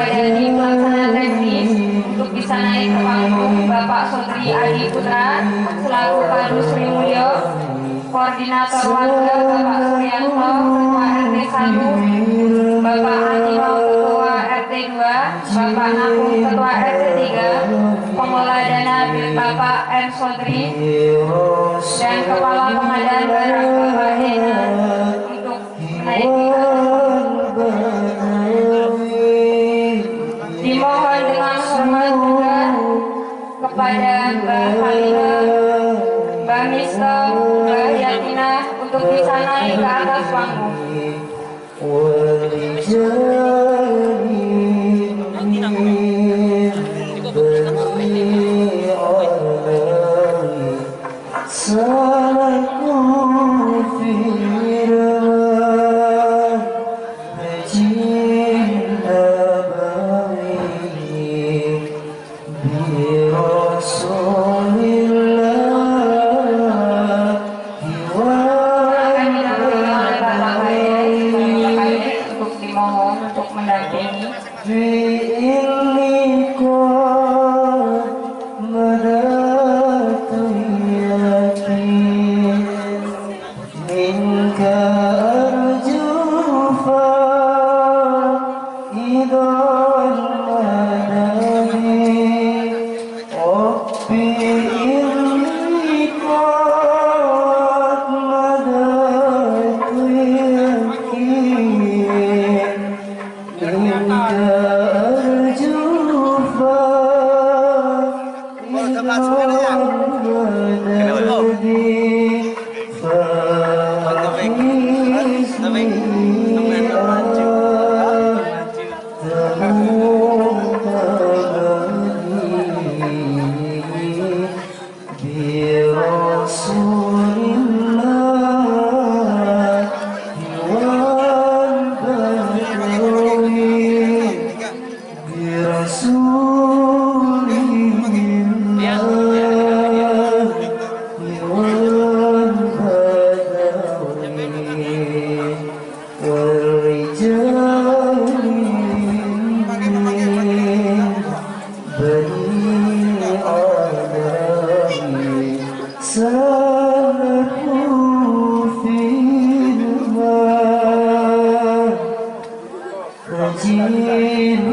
kepada di pelaksana teknis untuk bisa naik ke panggung Bapak Sodri Adi Putra selaku Kadu Sri Mulyo, Koordinator Warga Bapak Suryanto, Ketua RT 1, Bapak Antino Ketua RT 2, Bapak Nakung Ketua RT 3, Pengelola Dana Bapak M. Sodri, dan Kepala Komandan Barang Bapak Hena untuk menaiki ke dimohon dengan hormat juga kepada Mbak Halina, Mbak Miska, Mbak Yatina untuk bisa naik ke atas panggung.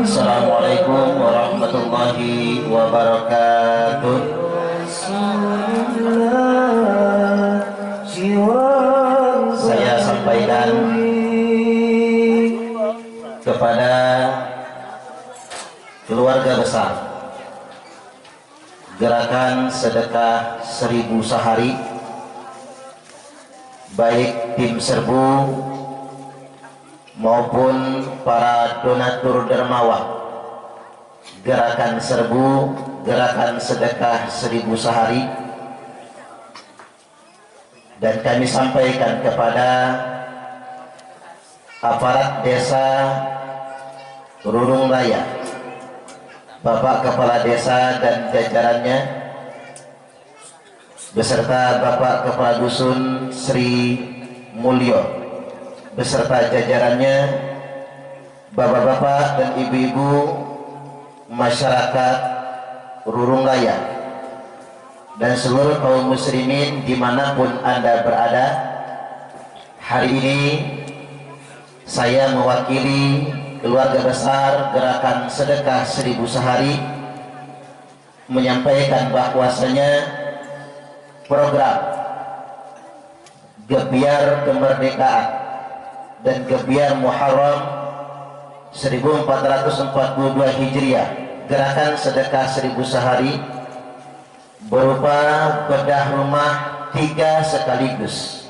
Assalamualaikum warahmatullahi wabarakatuh. Saya sampaikan kepada keluarga besar Gerakan Sedekah 1000 Sehari, baik tim serbu maupun para donatur dermawan Gerakan Serbu, Gerakan Sedekah 1000 Sehari, dan kami sampaikan kepada aparat desa Rurung Raya, Bapak Kepala Desa dan jajarannya, beserta Bapak Kepala Dusun Sri Mulyo beserta jajarannya, bapak-bapak dan ibu-ibu masyarakat Rurung Raya, dan seluruh kaum muslimin dimanapun Anda berada. Hari ini saya mewakili keluarga besar Gerakan Sedekah 1000 Sehari menyampaikan bahwasanya program Gebiar Kemerdekaan dan Gebiar Muharram 1442 Hijriah, Gerakan Sedekah 1000 Sehari, berupa bedah rumah 3 sekaligus.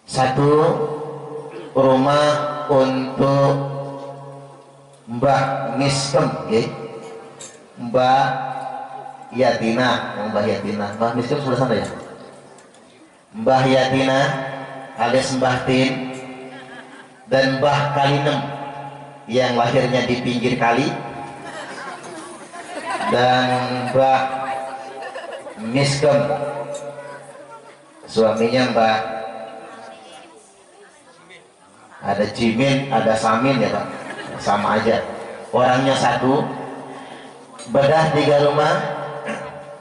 1 rumah untuk Mbah Miskem, Mbah Yatina, Mbah Miskem sebelah sana ya, Mbah Yatina alias Mbah Tin, dan Mbah Kalinem yang lahirnya di pinggir kali, dan Mbah Miskem suaminya Mbah, ada Jimin, ada Samin ya Pak. sama aja, orangnya satu. Bedah 3 rumah.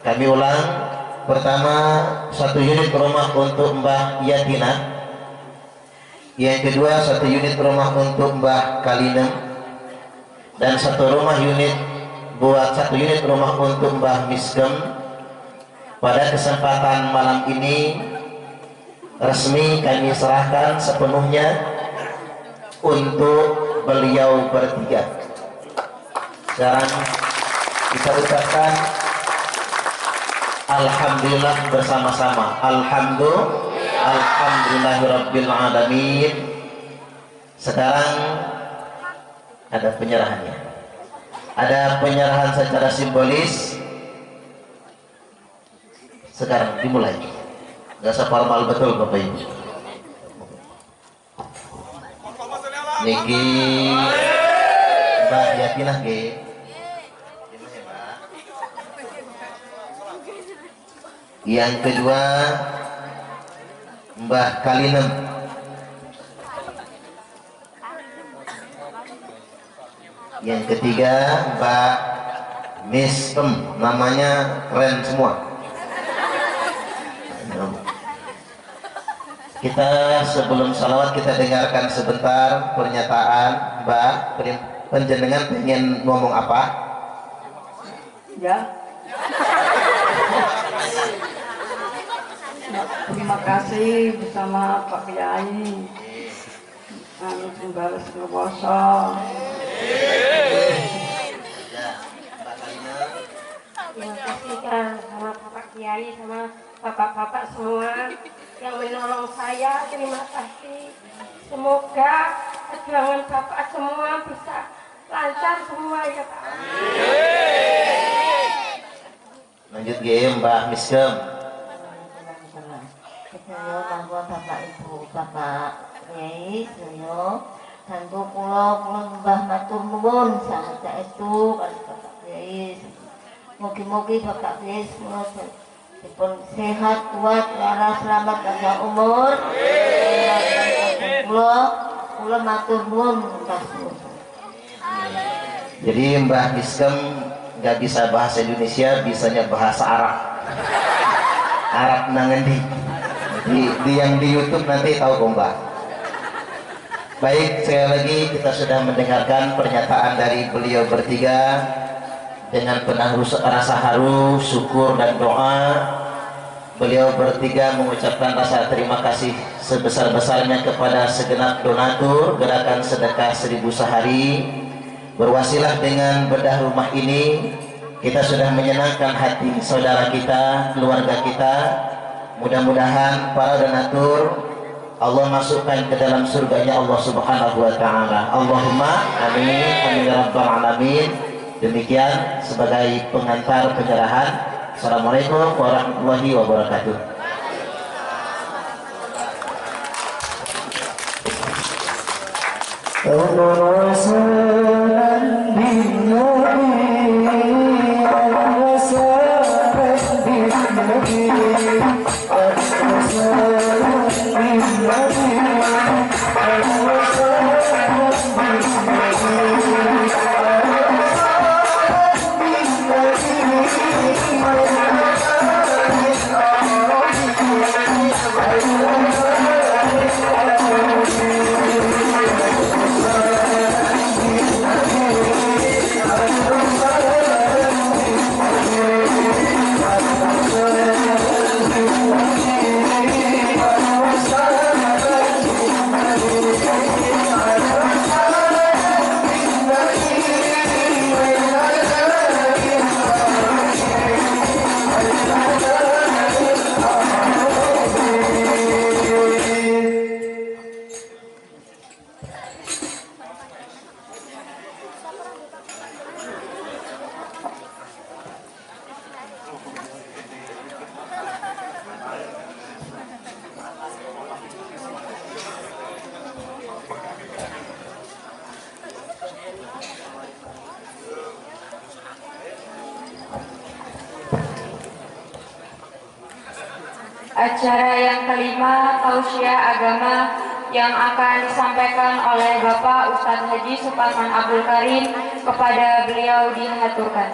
Kami ulang, pertama 1 unit rumah untuk Mbah Yatina, yang kedua 1 unit rumah untuk Mbah Kalinem, dan 1 unit rumah untuk Mbah Miskem. Pada kesempatan malam ini resmi kami serahkan sepenuhnya untuk beliau bertiga. Sekarang kita ucapkan alhamdulillah bersama-sama. Alhamdulillahirabbil alamin. Sekarang ada penyerahannya. Ada penyerahan secara simbolis. Sekarang dimulai. Gak usah formal betul Bapak Ibu. Niki Mbak Yatinah ge. Yang kedua Mbah Kalinem. Yang ketiga Mbak Miskem, namanya keren semua. Kita sebelum salawat kita dengarkan sebentar pernyataan Mbak. Penjenengan pengen ngomong apa? Ya. Terima kasih bersama Pak Kiai. Sembalas ngewoso. Terima kasih sama Bapak Kiai, sama bapak-bapak semua yang menolong saya. Terima kasih. Semoga perjuangan Bapak semua bisa lancar semua ya Pak. Lanjut Mbak Miskem. Sedaya bahwa Bapak Ibu Bapak Kiai sedaya kanggo kula nyembah matur nuwun saestu kali Bapak Kiai. Mugi-mugi Bapak Kiai semua dipun sehat, kuat, waras, selamat panjang umur. Kula matur nuwun kasih. Jadi Mbah Miskem nggak bisa bahasa Indonesia, bisanya bahasa Arab. Arab nangendi. Di yang di YouTube nanti tahu kok Mbak. Baik, sekali lagi kita sudah mendengarkan pernyataan dari beliau bertiga dengan penuh rasa haru, syukur dan doa. Beliau bertiga mengucapkan rasa terima kasih sebesar-besarnya kepada segenap donatur gerakan sedekah 1000 sehari. Berwasilah dengan bedah rumah ini, kita sudah menyenangkan hati saudara kita, keluarga kita. Mudah-mudahan para donatur Allah masukkan ke dalam surganya Allah Subhanahu wa taala. Allahumma amin amin ya rabbal alamin. Demikian sebagai pengantar penyerahan. Assalamualaikum warahmatullahi wabarakatuh. Acara yang kelima, tausiah agama yang akan disampaikan oleh Bapak Ustadz Haji Suparman Abdul Karim. Kepada beliau dihaturkan.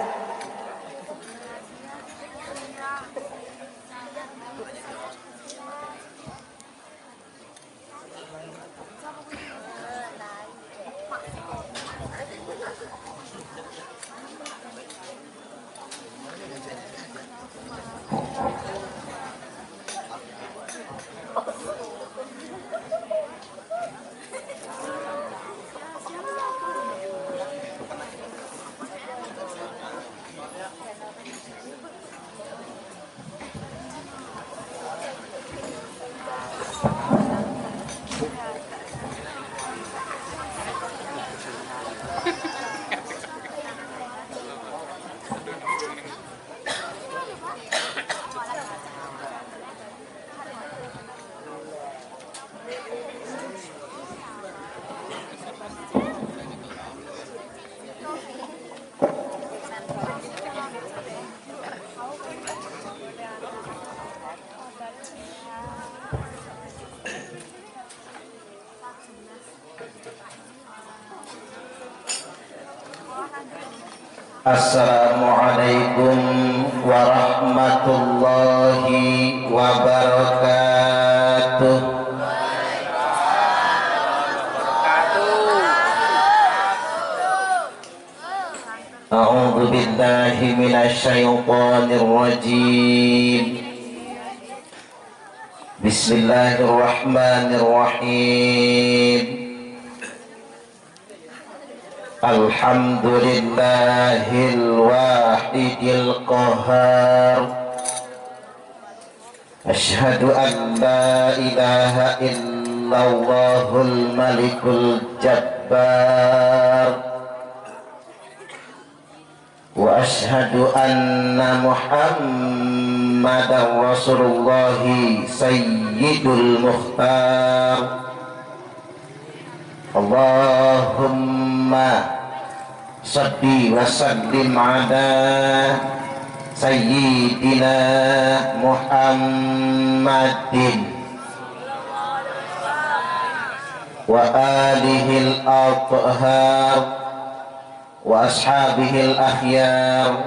Assalamualaikum warahmatullahi wabarakatuh. A'udzu billahi minasyaitonir rajim. Bismillahirrahmanirrahim. Alhamdulillahil wahidil qahhar. Asyhadu an la ilaha illallahul malikul jabbar. Wa asyhadu anna Muhammadar Rasulullah sayyidul mukhtar. Allahumma salli wa sallim ala sayyidina Muhammadin wa alihil athhar wa ashabihil akhyar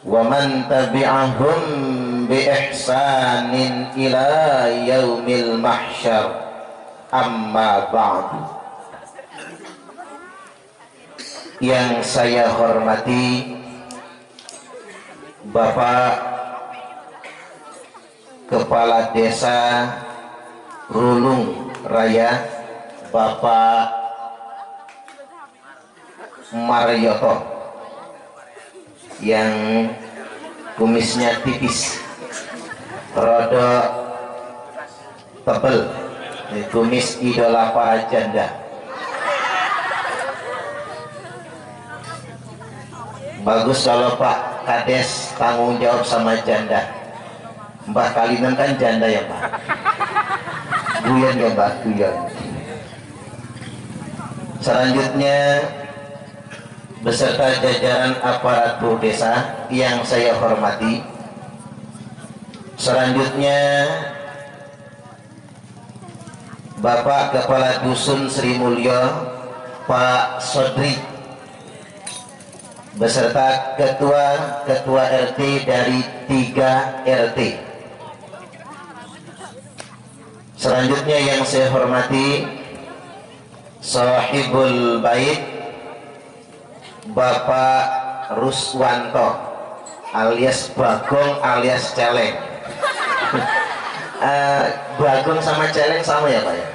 wa man tabi'ahum bi ihsanin ila yaumil mahsyar. Amma ba'du. Yang saya hormati Bapak Kepala Desa Rulung Raya, Bapak Marioto, yang kumisnya tipis, rada tebel, kumis idola para janda. Bagus kalau Pak Kades tanggung jawab sama janda. Mbak Kalinan kan janda ya Pak. Guyon ya Mbak, guyon. Selanjutnya beserta jajaran aparatur desa yang saya hormati. Selanjutnya Bapak Kepala Dusun Sri Mulyo Pak Sodri beserta ketua RT dari 3 RT. Selanjutnya yang saya hormati Sahibul Bait Bapak Ruswanto alias Bagong alias Celeng. Bagong sama Celeng sama ya Pak ya?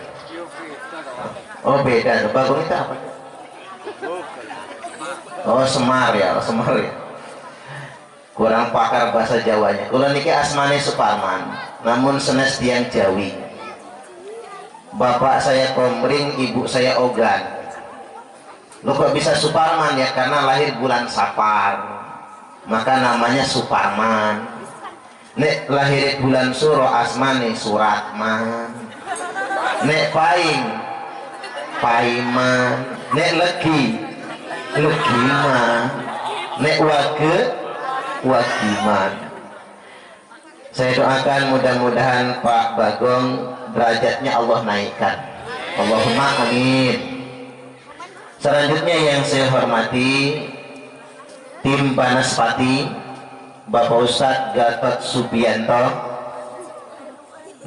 Oh beda, Bagong itu apa? Oh Semar ya, Semar ya. Kurang pakar bahasa Jawanya. Kula niki asmane Suparman, namun senes tiang Jawi. Bapak saya Komring, ibu saya Ogan. Lo kok bisa Suparman ya? Karena lahir bulan Sapar, maka namanya Suparman. Nek lahir bulan Suro asmane Suratman. Nek Paing Paiman. Nek Legi Legiman. Nek Wage Wagiman. Saya doakan mudah-mudahan Pak Bagong derajatnya Allah naikkan. Allahumma amin. Selanjutnya yang saya hormati tim Banaspati, Bapak Ustadz Gatot Subianto,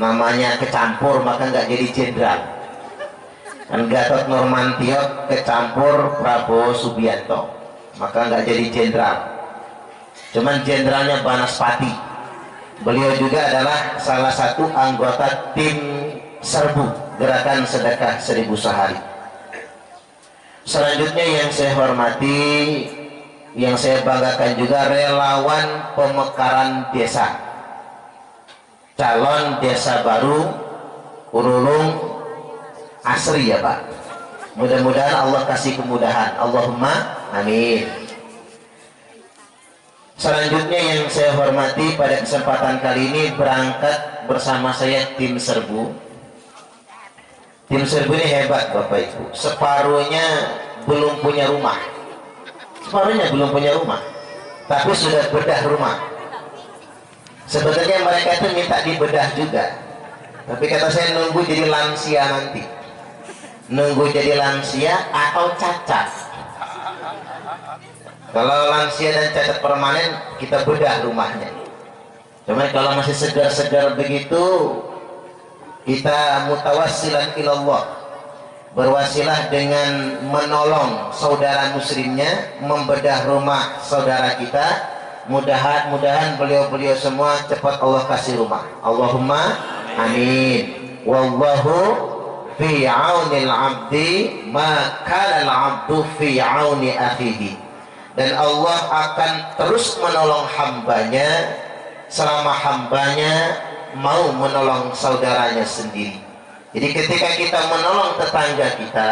namanya kecampur maka nggak jadi jenderal. Dan Gatot Nurmantio kecampur Prabowo Subianto, maka nggak jadi jenderal. Cuman jenderalnya Banaspati. Beliau juga adalah salah satu anggota tim Serbu Gerakan Sedekah 1000 Sehari. Selanjutnya yang saya hormati, yang saya banggakan juga relawan pemekaran desa, calon desa baru Urulung Asri ya Pak. Mudah-mudahan Allah kasih kemudahan. Allahumma amin. Selanjutnya yang saya hormati pada kesempatan kali ini berangkat bersama saya tim Serbu. Tim Serbu ini hebat Bapak Ibu. Separuhnya belum punya rumah. Separuhnya belum punya rumah, tapi sudah bedah rumah. Sebetulnya mereka itu minta dibedah juga, tapi kata saya nunggu jadi lansia nanti. Nunggu jadi lansia atau cacat. Kalau lansia dan cacat permanen kita bedah rumahnya. Cuman kalau masih segar-segar begitu, kita mutawassilan ilallah, berwasilah dengan menolong saudara muslimnya, membedah rumah saudara kita. Mudah-mudahan beliau-beliau semua cepat Allah kasih rumah. Allahumma amin. Wallahu fi aunil abdi ma kana al abdu fi auni akhihi. Dan Allah akan terus menolong hambanya selama hambanya mau menolong saudaranya sendiri. Jadi ketika kita menolong tetangga kita,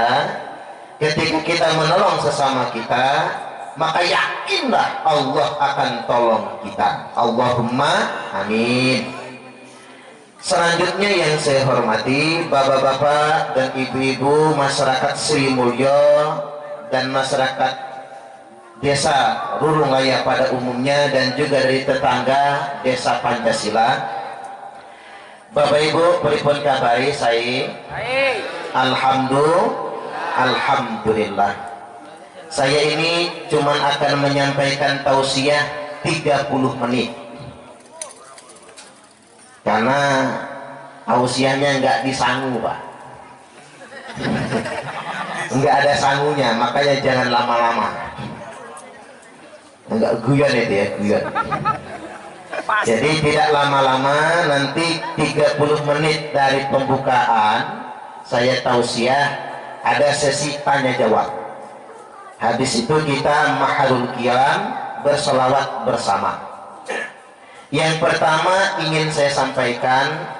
ketika kita menolong sesama kita, maka yakinlah Allah akan tolong kita. Allahumma amin. Selanjutnya yang saya hormati bapak-bapak dan ibu-ibu masyarakat Sri Mulyo dan masyarakat Desa Rurungaya pada umumnya dan juga dari tetangga Desa Pancasila. Bapak Ibu, pripun kabari saya? Alhamdulillah. Saya ini cuman akan menyampaikan tausiah 30 menit. Karena tausiahnya nggak disangu, Pak. Nggak ada sangunya, makanya jangan lama-lama. Enggak guyon itu ya, guyon. Jadi tidak lama-lama, nanti 30 menit dari pembukaan saya tausiah, ada sesi tanya jawab. Habis itu kita maharul qiyam, berselawat bersama. Yang pertama ingin saya sampaikan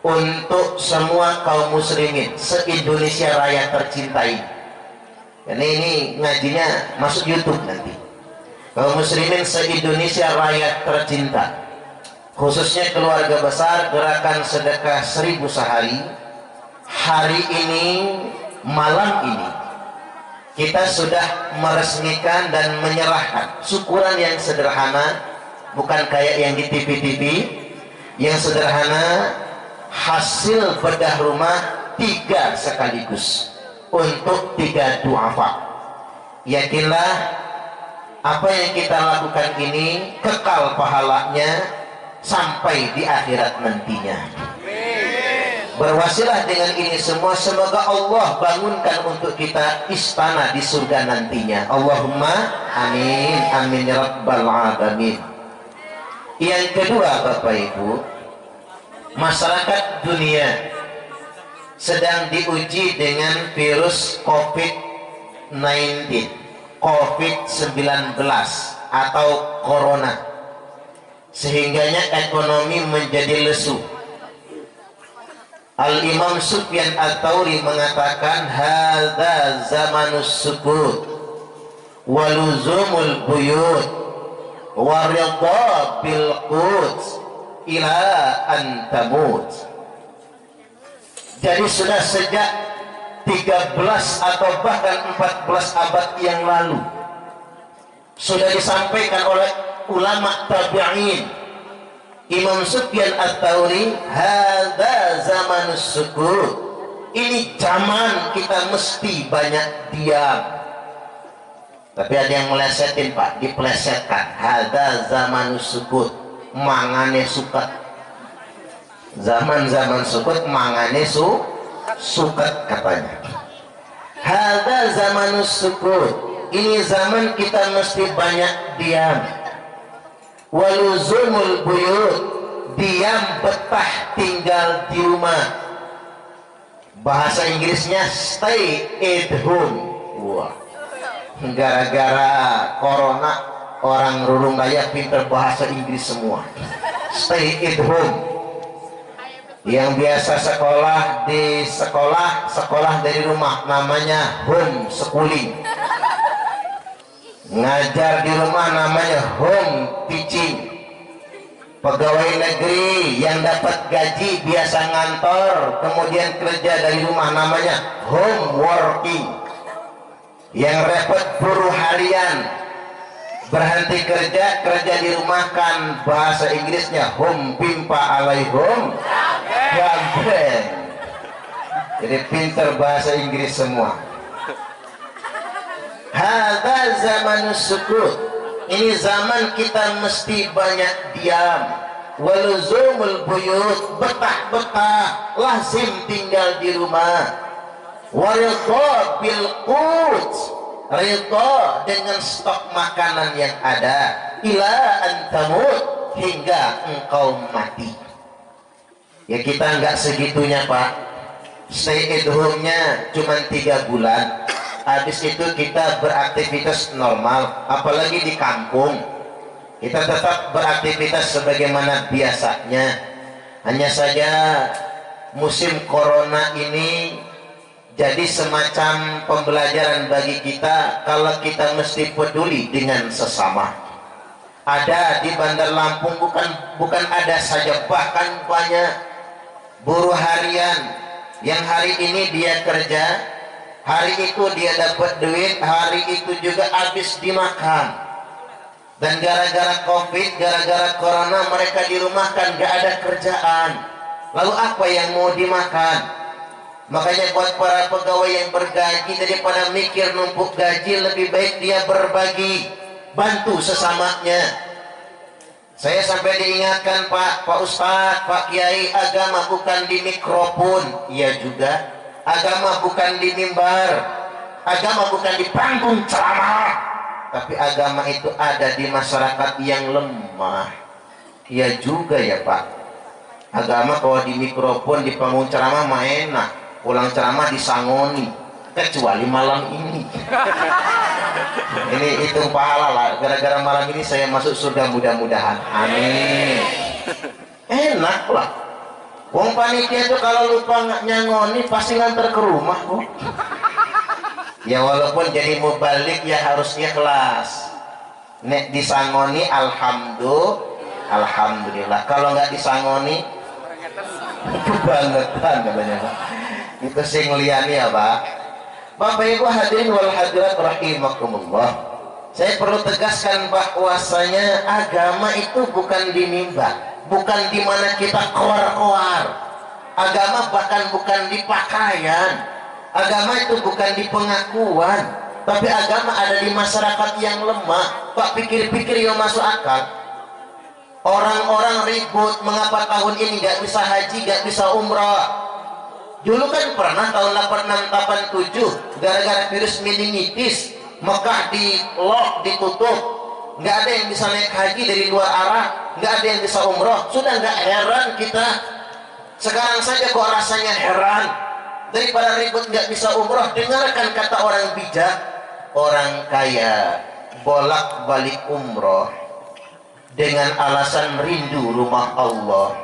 untuk semua kaum muslimin se-Indonesia Raya tercintai. Ini ngajinya masuk YouTube nanti. Kaum muslimin se-Indonesia Raya tercinta, khususnya keluarga besar Gerakan Sedekah 1000 Sehari, hari ini, malam ini kita sudah meresmikan dan menyerahkan syukuran yang sederhana, bukan kayak yang di TV-TV, yang sederhana, hasil bedah rumah 3 sekaligus untuk 3 duafa. Yakinlah apa yang kita lakukan ini kekal pahalanya sampai di akhirat nantinya. Berwasilah dengan ini semua, semoga Allah bangunkan untuk kita istana di surga nantinya. Allahumma amin, amin ya rabbal alamin. Yang kedua Bapak Ibu, masyarakat dunia sedang diuji dengan virus COVID-19 atau corona, sehingganya ekonomi menjadi lesu. Al-Imam Sufyan Ats-Tsauri mengatakan hadza zamanus sukut waluzumul buyut waridha bil qut ila an tamut. Jadi sudah sejak 13 atau bahkan 14 abad yang lalu sudah disampaikan oleh ulama tabi'in Imam Sufyan Ats-Tsauri, hadza zamanus sukut. Ini zaman kita mesti banyak diam. Tapi ada yang melesetin Pak, diplesetkan. Hadza zamanus sukut, mangane suket. Zaman-zaman sukut, mangane suket katanya. Hadza zamanus sukut. Ini zaman kita mesti banyak diam. Waluzumul buyut, diam betah tinggal di rumah. Bahasa Inggrisnya stay at home. Wah, gara-gara corona orang rurung raya pinter bahasa Inggris semua. Stay at home. Yang biasa sekolah di sekolah dari rumah, namanya home schooling. Ngajar di rumah namanya home teaching. Pegawai negeri yang dapat gaji biasa ngantor, kemudian kerja dari rumah, namanya home working. Yang repot buruh harian, berhenti kerja di rumah, kan bahasa Inggrisnya home pimpa alaihum gamben. Jadi pinter bahasa Inggris semua. Hadza zamanus sukut. Ini zaman kita mesti banyak diam. Waluzumul buyut, betah-betah, lazim tinggal di rumah. Waridha bil qut, ridha dengan stok makanan yang ada. Ila antamut, hingga engkau mati. Ya kita nggak segitunya Pak. Stay at home-nya cuma 3 bulan. Habis itu kita beraktivitas normal, apalagi di kampung. Kita tetap beraktivitas sebagaimana biasanya. Hanya saja musim corona ini jadi semacam pembelajaran bagi kita kalau kita mesti peduli dengan sesama. Ada di Bandar Lampung bukan ada saja, bahkan banyak buruh harian yang hari ini dia kerja, hari itu dia dapat duit, hari itu juga habis dimakan. Dan gara-gara covid, gara-gara corona, mereka dirumahkan, gak ada kerjaan. Lalu apa yang mau dimakan? Makanya buat para pegawai yang bergaji, daripada mikir numpuk gaji, lebih baik dia berbagi, bantu sesamanya. Saya sampai diingatkan Pak Ustadz, Pak Kiai, agama bukan di mikrofon. Iya juga. Agama bukan di mimbar, agama bukan di panggung ceramah, tapi agama itu ada di masyarakat yang lemah. Iya juga ya Pak. Agama kalau di mikrofon, di panggung ceramah mah enak, pulang ceramah disangoni, kecuali malam ini. Ini hitung pahala lah, gara-gara malam ini saya masuk surga mudah-mudahan, amin. Enak lah. Wong panitia tuh kalau lupa nyangoni pasti nganter ke rumah kok. Ya walaupun jadi mubalik ya harus ikhlas. Nek disangoni alhamdulillah. Kalau nggak disangoni kebangetan katanya Pak. Itu sing liyane ya Pak. Bapak Ibu hadirin wal hadirat rahimakumullah. Saya perlu tegaskan bahwasanya agama itu bukan di mimbar, bukan di mana kita koar-koar. Agama bahkan bukan di pakaian. Agama itu bukan di pengakuan, tapi agama ada di masyarakat yang lemah. Pak pikir-pikir yang masuk akal. Orang-orang ribut, mengapa tahun ini nggak bisa haji, nggak bisa umrah? Dulu kan pernah tahun 86-87 gara-gara virus meningitis Mekah di lock, ditutup, nggak ada yang bisa naik haji dari luar arah, nggak ada yang bisa umroh. Sudah nggak heran kita sekarang saja kok rasanya heran. Daripada ribut nggak bisa umroh, dengarkan kata orang bijak, orang kaya bolak-balik umroh dengan alasan rindu rumah Allah,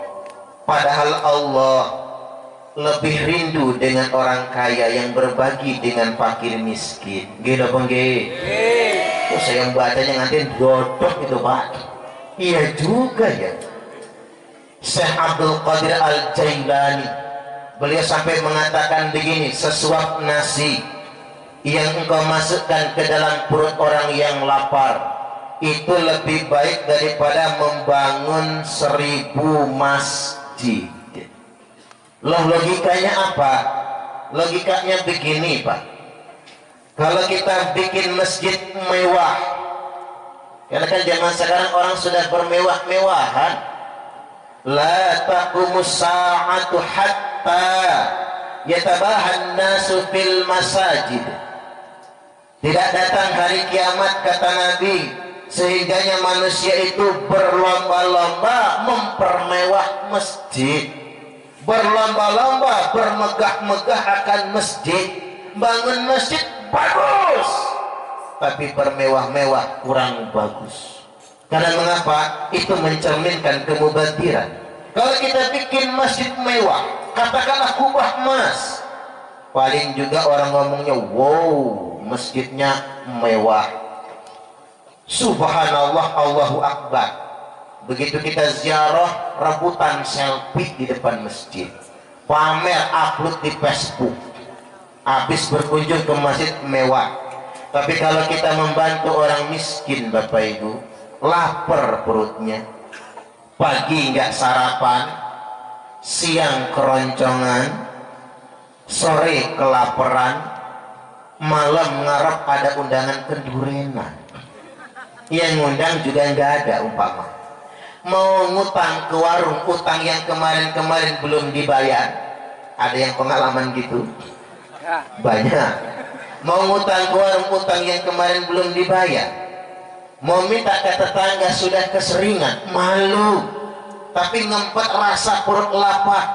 padahal Allah lebih rindu dengan orang kaya yang berbagi dengan fakir miskin. Gitu apa nggih? Oh, saya bacanya nanti dodok itu Pak. Iya juga ya. Syekh Abdul Qadir Al-Jailani, beliau sampai mengatakan begini, sesuap nasi yang engkau masukkan ke dalam perut orang yang lapar itu lebih baik daripada membangun 1000 masjid. Loh, logikanya apa? Logikanya begini, Pak. Kalau kita bikin masjid mewah, karena kan zaman sekarang orang sudah bermewah-mewahan. La taqumus sa'atu hatta yatabahan nasu fil masajid. Tidak datang hari kiamat, kata Nabi, sehingganya manusia itu berlomba-lomba mempermewah masjid, berlomba-lomba bermegah-megah akan masjid. Bangun masjid bagus, tapi bermewah-mewah kurang bagus. Karena mengapa? Itu mencerminkan kemubaziran. Kalau kita bikin masjid mewah, katakanlah kubah emas, paling juga orang ngomongnya, wow, masjidnya mewah, subhanallah, Allahu Akbar. Begitu kita ziarah, rebutan selfie di depan masjid, pamer, upload di Facebook, habis berkunjung ke masjid mewah. Tapi kalau kita membantu orang miskin, Bapak Ibu, lapar perutnya, pagi nggak sarapan, siang keroncongan, sore kelaparan, malam ngarep ada undangan kedurenan, yang ngundang juga nggak ada, umpama mau ngutang ke warung, utang yang kemarin-kemarin belum dibayar. Ada yang pengalaman gitu? Banyak. Mau ngutang ke warung, utang yang kemarin belum dibayar. Mau minta ke tetangga, sudah keseringan, malu, tapi ngempet rasa perut lapar.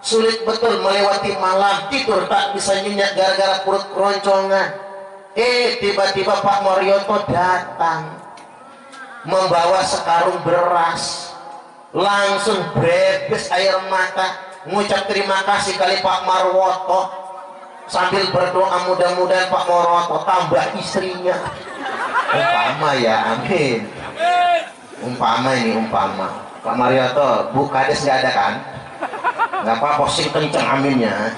Sulit betul melewati malam, tidur tak bisa nyenyak gara-gara perut keroncongan. Tiba-tiba Pak Morioto datang membawa sekarung beras, langsung brebes air mata, ngucap terima kasih kali Pak Marwoto, sambil berdoa mudah-mudahan Pak Marwoto tambah istrinya. Umpama ya, amin. Umpama ini, umpama Pak Marioto, Bu Kades nggak ada kan? Nggak apa-apa, sing kenceng aminnya.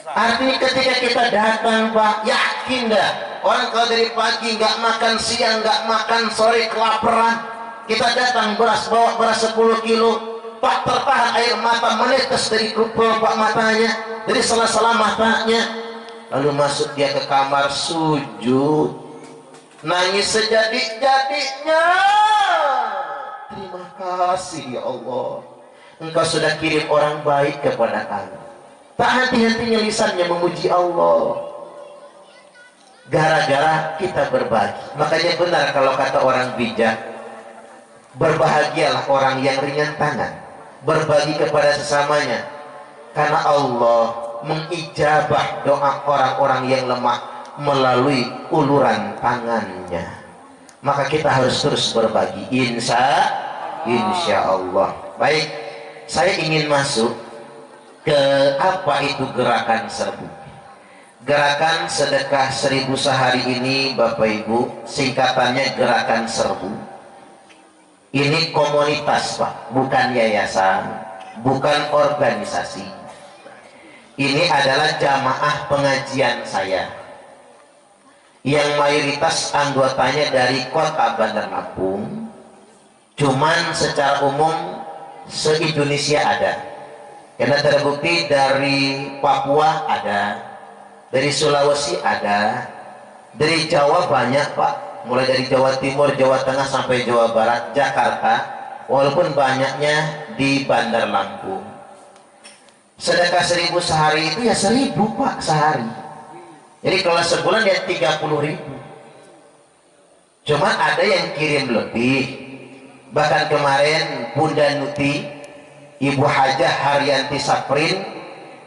Artinya ketika kita datang, Pak, yakin dah, orang kalau dari pagi nggak makan, siang nggak makan, sore kelaparan, kita datang beras, bawa beras 10 kilo, Pak tertahan air mata menetes dari kupel Pak matanya, dari sela-sela matanya. Lalu masuk dia ke kamar, sujud, nangis sejadi-jadinya. Terima kasih ya Allah, Engkau sudah kirim orang baik kepada kami. Tak henti-hentinya lisannya memuji Allah, gara-gara kita berbagi. Makanya benar kalau kata orang bijak, berbahagialah orang yang ringan tangan, berbagi kepada sesamanya, karena Allah mengijabah doa orang-orang yang lemah melalui uluran tangannya. Maka kita harus terus berbagi, insya Allah. Baik, saya ingin masuk ke apa itu gerakan serbu. Gerakan sedekah 1000 sehari ini, Bapak Ibu, singkatannya gerakan serbu. Ini komunitas, Pak, bukan yayasan, bukan organisasi. Ini adalah jamaah pengajian saya, yang mayoritas anggotanya dari kota Bandar Lampung. Cuman secara umum se-Indonesia ada, karena terbukti dari Papua ada, dari Sulawesi ada, dari Jawa banyak, Pak, mulai dari Jawa Timur, Jawa Tengah sampai Jawa Barat, Jakarta, walaupun banyaknya di Bandar Lampung. Sedekah 1000 sehari itu ya 1000, Pak, sehari. Jadi kalau sebulan ya 30.000. Cuman ada yang kirim lebih. Bahkan kemarin Bunda Nuti, Ibu Hajah Haryanti Saprin,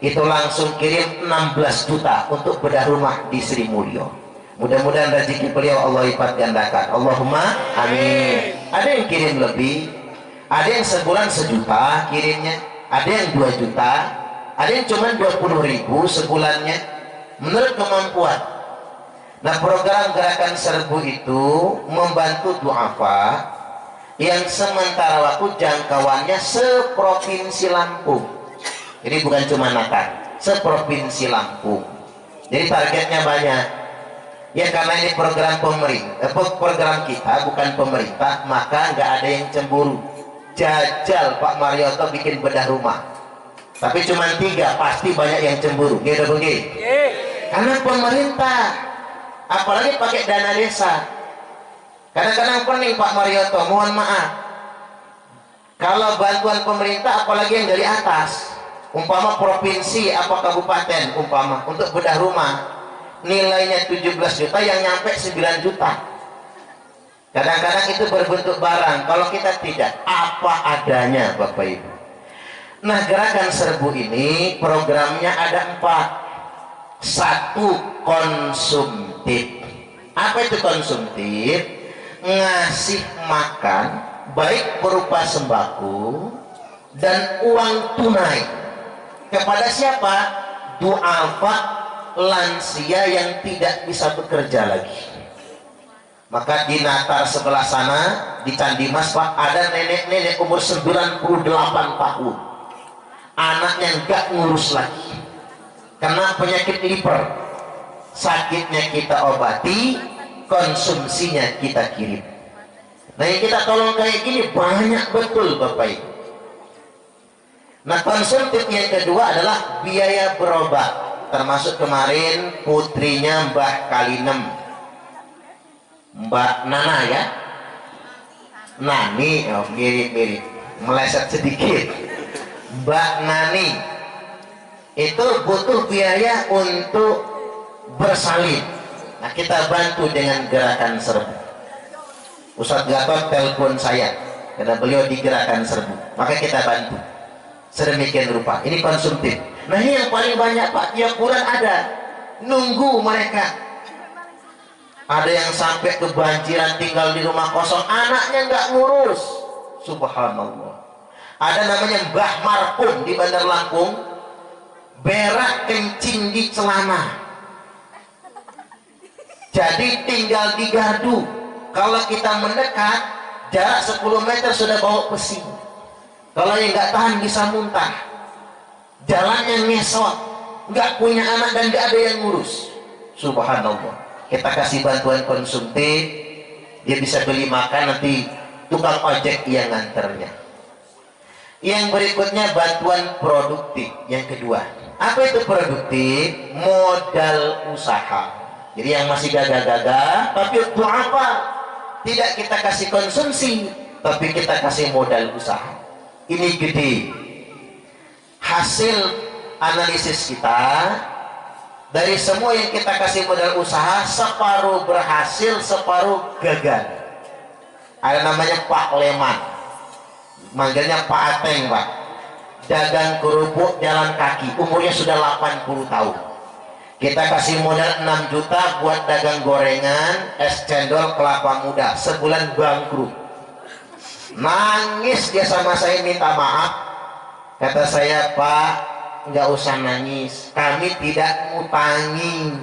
itu langsung kirim 16 juta untuk bedah rumah di Sri Mulyo. Mudah-mudahan rezeki beliau Allah lipat gandakan, Allahumma amin. Ada yang kirim lebih, ada yang sebulan 1 juta kirimnya, ada yang 2 juta, ada yang cuma 20.000 sebulannya, menurut kemampuan. Nah, program gerakan serbu itu membantu duafa yang sementara waktu jangkauannya seprovinsi Lampung. Jadi bukan cuma Natar, seprovinsi Lampung. Jadi targetnya banyak. Ya karena ini program pemerintah, program kita bukan pemerintah, maka nggak ada yang cemburu. Jajal Pak Marioto bikin bedah rumah, tapi cuma 3, pasti banyak yang cemburu. Gitu begini. Karena pemerintah, apalagi pakai dana desa. Kadang-kadang pening Pak Marioto, mohon maaf. Kalau bantuan pemerintah, apalagi yang dari atas, umpama provinsi apa kabupaten, umpama untuk bedah rumah, nilainya 17 juta, yang nyampe 9 juta. Kadang-kadang itu berbentuk barang, kalau kita tidak, apa adanya Bapak Ibu. Nah, gerakan serbu ini programnya ada 4. 1, konsumtif. Apa itu konsumtif? Ngasih makan, baik berupa sembako dan uang tunai. Kepada siapa? Du'afa, lansia yang tidak bisa bekerja lagi. Maka di Natar sebelah sana, di Candi Mas Pak, ada nenek-nenek umur 98 tahun. Anaknya nggak ngurus lagi. Karena penyakit liver. Sakitnya kita obati, konsumsinya kita kirim. Nah yang kita tolong kayak gini banyak betul Bapak Ibu. Nah konsumtif yang kedua adalah biaya berobat. Termasuk kemarin putrinya Mbah Kalinem, Mbak Nana ya, Nani, oh, mirip-mirip, meleset sedikit. Mbak Nani itu butuh biaya untuk bersalin. Nah kita bantu dengan gerakan serbu. Ustadz Gatot telepon saya karena beliau di gerakan serbu, maka kita bantu sedemikian rupa. Ini konsumtif. Nah ini yang paling banyak Pak, tiap bulan ada, nunggu mereka. Ada yang sampai kebanjiran tinggal di rumah kosong, anaknya nggak ngurus. Subhanallah. Ada namanya Mbah Marpum di Bandar Lampung, berak kencing di celana. Jadi tinggal digardu. Kalau kita mendekat, jarak 10 meter sudah bawa pesing. Kalau yang nggak tahan bisa muntah. Jalannya ngesot, nggak punya anak dan nggak ada yang ngurus. Subhanallah. Kita kasih bantuan konsumtif, dia bisa beli makan, nanti tukang ojek yang nganternya. Yang berikutnya bantuan produktif. Yang kedua, apa itu produktif? Modal usaha. Jadi yang masih gagah-gagah, tapi itu apa? Tidak kita kasih konsumsi, tapi kita kasih modal usaha. Ini gede. Hasil analisis kita, dari semua yang kita kasih modal usaha, separuh berhasil, separuh gagal. Ada namanya Pak Leman, manggilnya Pak Ateng Pak. Dagang kerupuk jalan kaki, umurnya sudah 80 tahun. Kita kasih modal 6 juta buat dagang gorengan, es cendol, kelapa muda. Sebulan bangkrut. Nangis dia sama saya, minta maaf. Kata saya, Pak, nggak usah nangis, kami tidak ngutangi,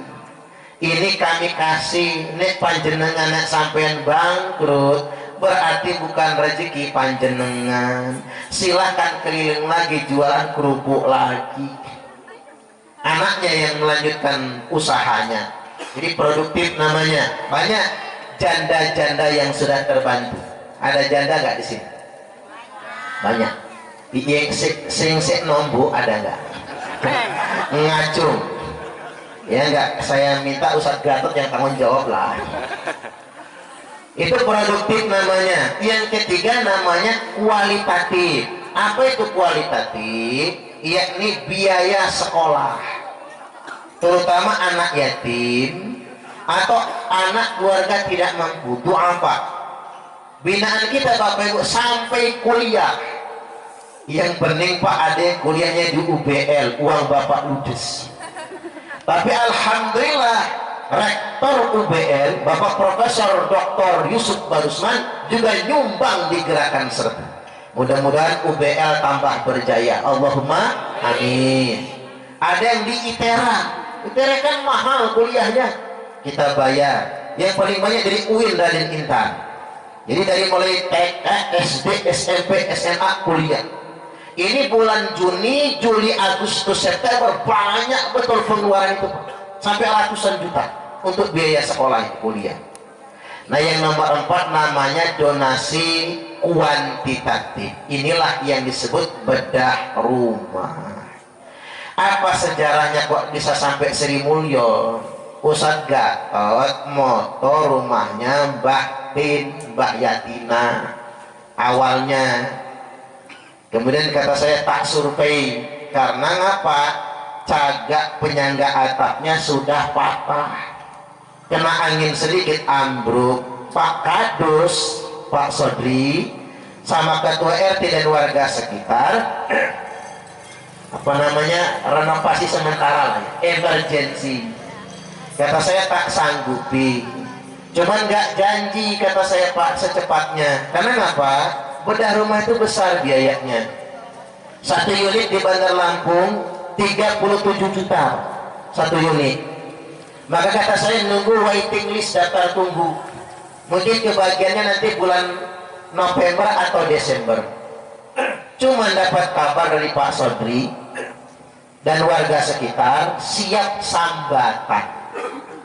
ini kami kasih, nek panjenengan nek sampean bangkrut berarti bukan rezeki panjenengan, silahkan keliling lagi jualan kerupuk lagi. Anaknya yang melanjutkan usahanya, jadi produktif namanya. Banyak janda-janda yang sudah terbantu. Ada janda nggak di sini? Banyak. Yang sing nombu ada nggak? Ngacung ya enggak, saya minta Ustadz Gatot yang tanggung jawab lah. Itu produktif namanya. Yang ketiga namanya kualitatif. Apa itu kualitatif? Yakni biaya sekolah, terutama anak yatim atau anak keluarga tidak mampu. Itu apa? Binaan kita Bapak Ibu sampai kuliah. Yang penting Pak ada yang kuliahnya di UBL, uang Bapak ludes. Tapi alhamdulillah rektor UBL Bapak Profesor Dr. Yusuf Barusman juga nyumbang di gerakan serbu. Mudah-mudahan UBL tambah berjaya, Allahumma amin. Ada yang di ITERA, ITERA kan mahal kuliahnya, kita bayar. Yang paling banyak dari UIN Raden Intan. Jadi dari mulai TK, SD, SMP, SMA, kuliah. Ini bulan Juni, Juli, Agustus, September banyak betul pengeluaran itu, sampai ratusan juta. untuk biaya sekolah kuliah. Nah, yang nomor 4 namanya donasi kuantitatif. Inilah yang disebut bedah rumah. Apa sejarahnya kok bisa sampai Sri Mulyo? Ustadz Gatot motor rumahnya Mbak Tin, Mbak Yatina awalnya. Kemudian kata saya tak survei, karena ngapa? Cagak penyangga atapnya sudah patah, kena angin sedikit ambruk. Pak Kadus, Pak Sodri, sama ketua RT dan warga sekitar apa namanya, renovasi sementara lah, emergency. Kata saya tak sanggupi, cuman nggak janji, kata saya Pak, secepatnya. Karena ngapa? Bedah rumah itu besar biayanya. Satu unit di Bandar Lampung 37 juta satu unit. Maka kata saya nunggu waiting list, daftar tunggu. Mungkin kebagiannya nanti bulan November atau Desember. Cuman dapat kabar dari Pak Sodri dan warga sekitar siap sambatan,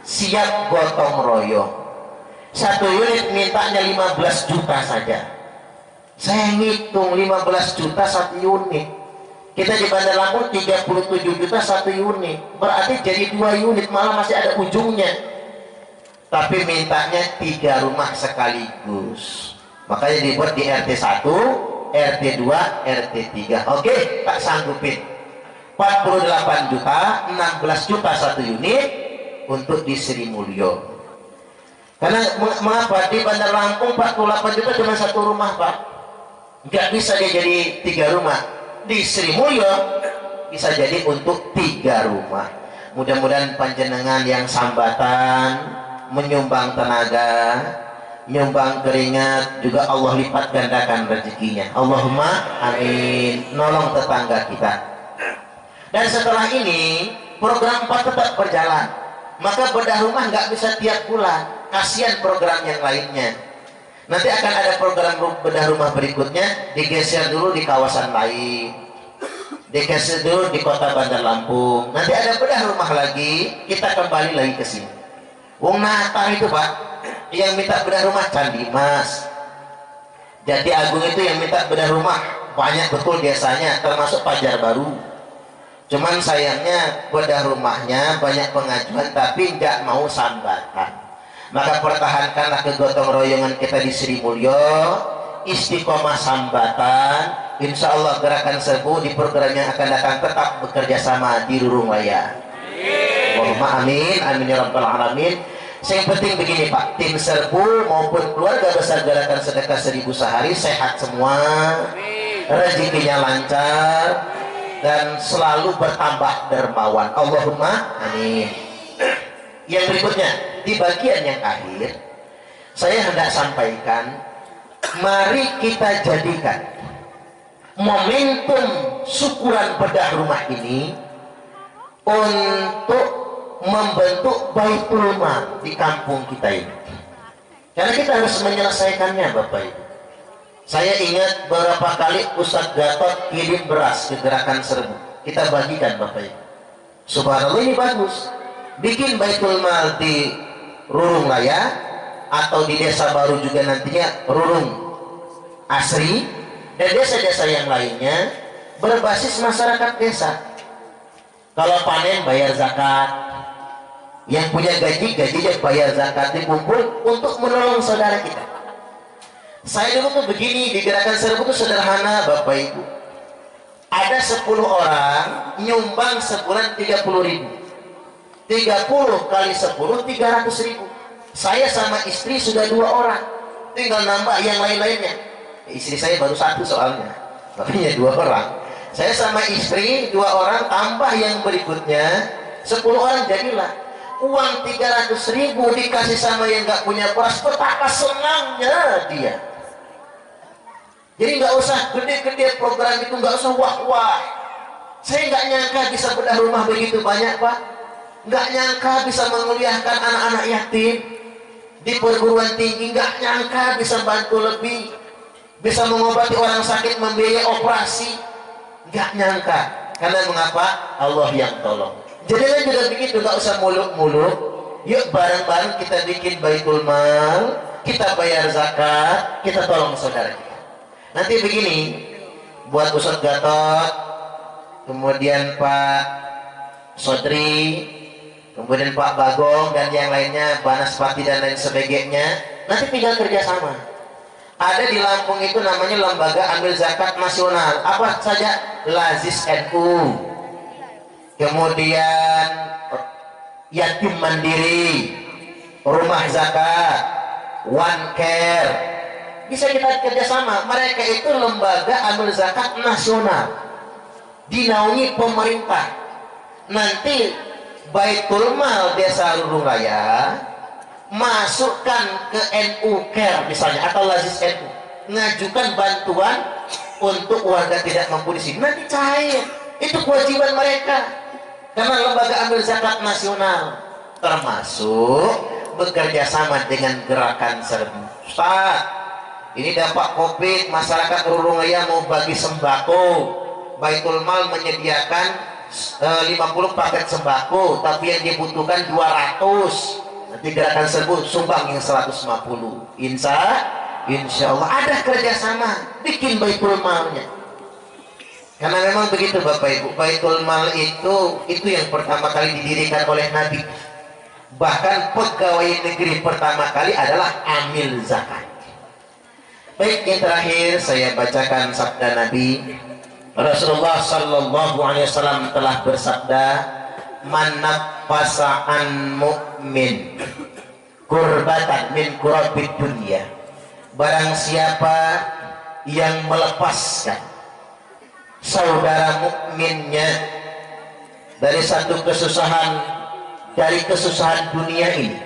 siap gotong royong. Satu unit mintanya 15 juta saja. Saya ngitung 15 juta satu unit. Kita di Bandar Lampung 37 juta satu unit. Berarti jadi 2 unit, malah masih ada ujungnya. Tapi mintanya 3 rumah sekaligus. Makanya dibuat di RT 1, RT 2, RT 3. Oke, tak sanggupin. 48 juta, 16 juta satu unit untuk di Sri Mulyo. Karena mengapa di Bandar Lampung 48 juta cuma satu rumah, Pak? Nggak bisa dia jadi 3 rumah. Di Sri Mulyo bisa jadi untuk 3 rumah. Mudah-mudahan panjenengan yang sambatan, menyumbang tenaga, nyumbang keringat, juga Allah lipat gandakan rezekinya. Allahumma amin. Nolong tetangga kita. Dan setelah ini program 4 tetap berjalan. Maka bedah rumah nggak bisa tiap bulan. Kasihan program yang lainnya. Nanti akan ada program bedah rumah berikutnya, digeser dulu di kawasan lain, digeser dulu di kota Bandar Lampung. Nanti ada bedah rumah lagi, kita kembali lagi ke sini. Wong Natal itu Pak, yang minta bedah rumah Candi Mas, Jati Agung itu yang minta bedah rumah banyak betul biasanya, termasuk Pajar Baru. Cuman sayangnya bedah rumahnya banyak pengajuan tapi nggak mau sambatan. Maka pertahankanlah kegotong royongan kita di Sri Mulyo, istiqomah sambatan. Insya Allah gerakan serbu di program yang akan datang tetap bekerja sama di Rurung Raya. Allahumma amin, amin ya rabbal alamin. Yang penting begini Pak, tim serbu maupun keluarga besar gerakan sedekah 1000 sehari sehat semua, rezekinya lancar dan selalu bertambah dermawan. Allahumma amin. Yang berikutnya, di bagian yang akhir saya hendak sampaikan, mari kita jadikan momentum syukuran bedah rumah ini untuk membentuk baitul mal di kampung kita ini. Karena kita harus menyelesaikannya Bapak Ibu. Saya ingat beberapa kali Ustadz Gatot kirim beras ke gerakan serbu, kita bagikan Bapak Ibu. Subhanallah, ini bagus. Bikin baitul mal di Rurung Raya atau di desa baru juga nantinya Rurung Asri dan desa-desa yang lainnya berbasis masyarakat desa. Kalau panen bayar zakat, yang punya gajinya bayar zakat, dikumpul untuk menolong saudara kita. Saya dulu tuh begini, di gerakan serbu itu sederhana Bapak Ibu. Ada 10 orang nyumbang sebulan 30.000. 30 kali 10 300.000. Saya sama istri sudah 2 orang, tinggal nambah yang lain-lainnya. Istri saya baru 1 soalnya, makanya 2 orang. Saya sama istri 2 orang tambah yang berikutnya 10 orang, jadilah uang 300.000 dikasih sama yang nggak punya beras. Betapa senangnya dia. Jadi nggak usah gede-gede program itu, nggak usah wah-wah. Saya nggak nyangka bisa bedah rumah begitu banyak Pak. Nggak nyangka bisa menguliahkan anak-anak yatim di perguruan tinggi. Nggak nyangka bisa bantu lebih, bisa mengobati orang sakit, membiayai operasi. Nggak nyangka. Karena mengapa? Allah yang tolong. Jadi juga begitu, nggak usah muluk-muluk. Yuk bareng-bareng kita bikin baitul mal, kita bayar zakat, kita tolong saudara kita. Nanti begini, buat Ustadz Gatot, kemudian Pak Sodri, kemudian Pak Bagong dan yang lainnya, Banaspati dan lain sebagainya, nanti tinggal kerjasama. Ada di Lampung itu namanya Lembaga Ambil Zakat Nasional. Apa saja? Lazis NU, kemudian Yatim Mandiri, Rumah Zakat, One Care. Bisa kita kerjasama. Mereka itu lembaga ambil zakat nasional, dinaungi pemerintah. Nanti Baitul Mal Desa Rurung Raya masukkan ke NU Care misalnya atau Lazis NU, ngajukan bantuan untuk warga tidak mampu di sini. Nanti cair. Itu kewajiban mereka. Karena lembaga ambil zakat nasional, termasuk bekerja sama dengan gerakan serbu. Ustaz, ini dampak COVID, masyarakat Rurung Raya mau bagi sembako. Baitul Mal menyediakan 50 paket sembako, tapi yang dibutuhkan 200. Nanti gerakan serbu sumbang yang 150. Insya Allah ada kerjasama, bikin Baitul Malnya. Karena memang begitu Bapak Ibu, Baitul Mal itu yang pertama kali didirikan oleh Nabi. Bahkan pegawai negeri pertama kali adalah amil zakat. Baik, yang terakhir saya bacakan sabda Nabi. Rasulullah Sallallahu Alaihi Wasallam telah bersabda, "Man nafasa an mu'min kurbatan min kurabid dunia." Barang siapa yang melepaskan saudara mukminnya dari satu kesusahan, dari kesusahan dunia ini,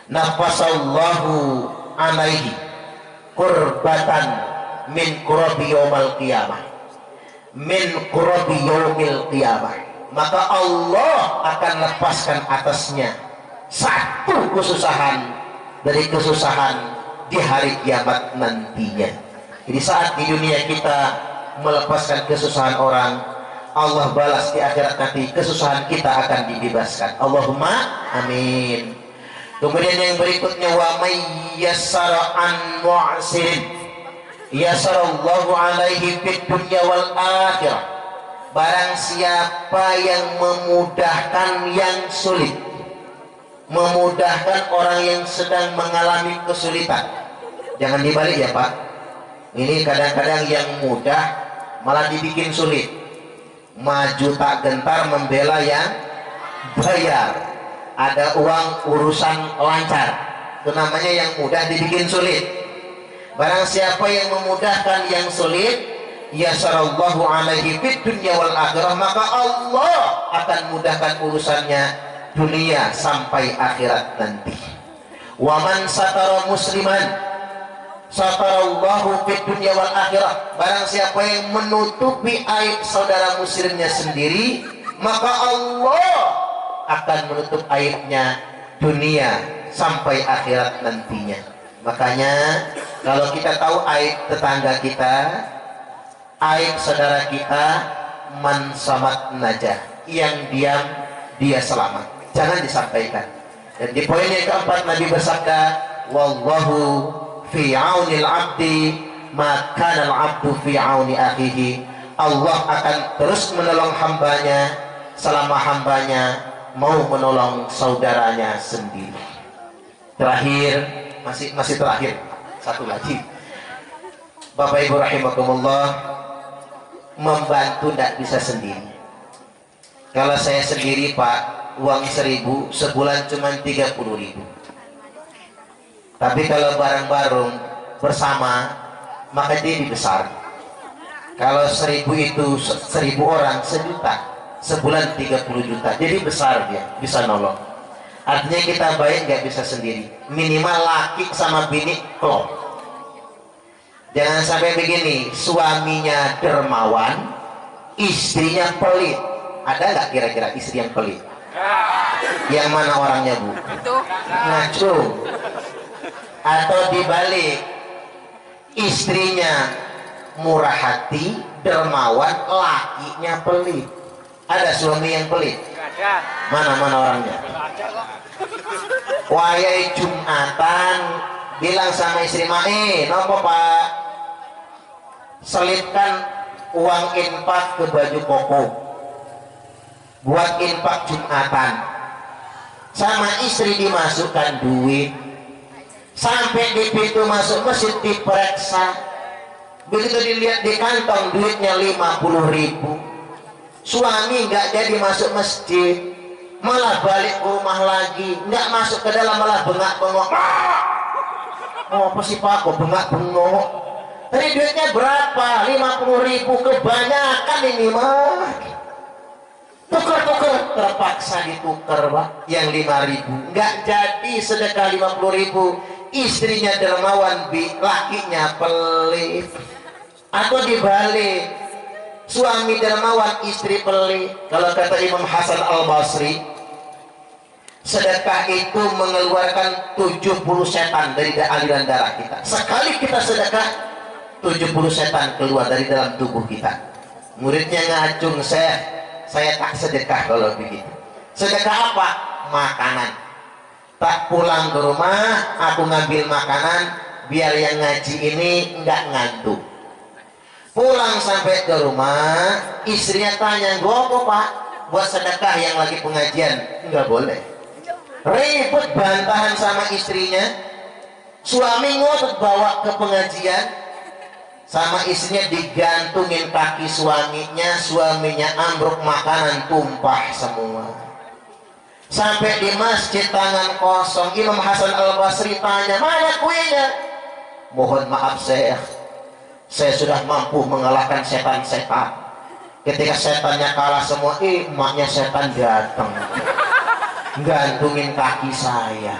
nafasallahu alaihi kurbatan min kurabi yaumal qiyamah, min kurabi yaumil qiyamah, maka Allah akan lepaskan atasnya satu kesusahan dari kesusahan di hari kiamat nantinya. Jadi saat di dunia kita melepaskan kesusahan orang, Allah balas di akhirat nanti kesusahan kita akan dibebaskan. Allahumma amin. Kemudian yang berikutnya, wa may yassara an mu'sirin yassarallahu alaihi fid dunya wal akhirah. Barang siapa yang memudahkan yang sulit, memudahkan orang yang sedang mengalami kesulitan. Jangan dibalik ya Pak. Ini kadang-kadang yang mudah malah dibikin sulit. Maju tak gentar membela yang bayar. Ada uang urusan lancar. Itu namanya yang mudah dibikin sulit. Barang siapa yang memudahkan yang sulit, yasarallahu alaihi fid dunya wal akhirah, maka Allah akan mudahkan urusannya dunia sampai akhirat nanti. Wa man satara musliman satarallahu fid dunya wal akhirah. Barang siapa yang menutupi aib saudara muslimnya sendiri, maka Allah akan menutup aibnya dunia sampai akhirat nantinya. Makanya kalau kita tahu aib tetangga kita, aib saudara kita, man samat najah, yang diam dia selamat, jangan disampaikan. Dan di poin yang keempat Nabi bersabda, wallahu fi aunil abdi maka al abdu fi auni akhihi. Allah akan terus menolong hambanya selama hambanya mau menolong saudaranya sendiri. Terakhir, masih terakhir satu lagi, Bapak Ibu rahimakumullah, membantu tidak bisa sendiri. Kalau saya sendiri Pak, uang 1.000 sebulan cuma 30.000. Tapi kalau bareng-bareng bersama, maka jadi besar. Kalau 1.000 itu 1.000 orang 1 juta, sebulan 30 juta, jadi besar dia, bisa nolong. Artinya kita baik nggak bisa sendiri. Minimal laki sama bini klop. Jangan sampai begini, suaminya dermawan, istrinya pelit. Ada nggak kira-kira istri yang pelit? Yang mana orangnya Bu? Ngaco. Atau dibalik, istrinya murah hati, dermawan, lakinya pelit. Ada suami yang pelit? Mana orangnya? Wayai Jumatan bilang sama istri Mae, nopo Pak, selipkan uang infak ke baju koko buat infak Jumatan. Sama istri dimasukkan duit, sampai di pintu masuk masjid diperiksa. Begitu dilihat di kantong duitnya 50.000. Suami nggak jadi masuk masjid, malah balik ke rumah lagi, nggak masuk ke dalam, malah bengak-bengok. Oh apa sih Pak, kok bengak-bengok? Tadi duitnya berapa? 50.000. Kebanyakan ini mah. Tuker-tuker, terpaksa ditukar Pak, yang 5.000. Nggak jadi sedekah 50.000. Istrinya dermawan, lakinya pelit. Atau dibalik, suami dermawan, istri pelit. Kalau kata Imam Hasan Al-Basri, sedekah itu mengeluarkan 70 setan dari aliran darah kita. Sekali kita sedekah, 70 setan keluar dari dalam tubuh kita. Muridnya ngacung, saya tak sedekah kalau begitu. Sedekah apa? Makanan. Tak pulang ke rumah, aku ngambil makanan biar yang ngaji ini nggak ngantuk. Pulang sampai ke rumah, istrinya tanya, "Gopo Pak, buat sedekah yang lagi pengajian?" Nggak boleh. Ribut bantahan sama istrinya. Suami ngotot bawa ke pengajian, sama istrinya digantungin kaki suaminya ambruk, makanan tumpah semua. Sampai di masjid tangan kosong. Imam Hasan Al-Basri tanya, "Mana kuenya?" "Mohon maaf saya sudah mampu mengalahkan setan-setan." Ketika setannya kalah semua, emaknya setan datang gantungin kaki saya.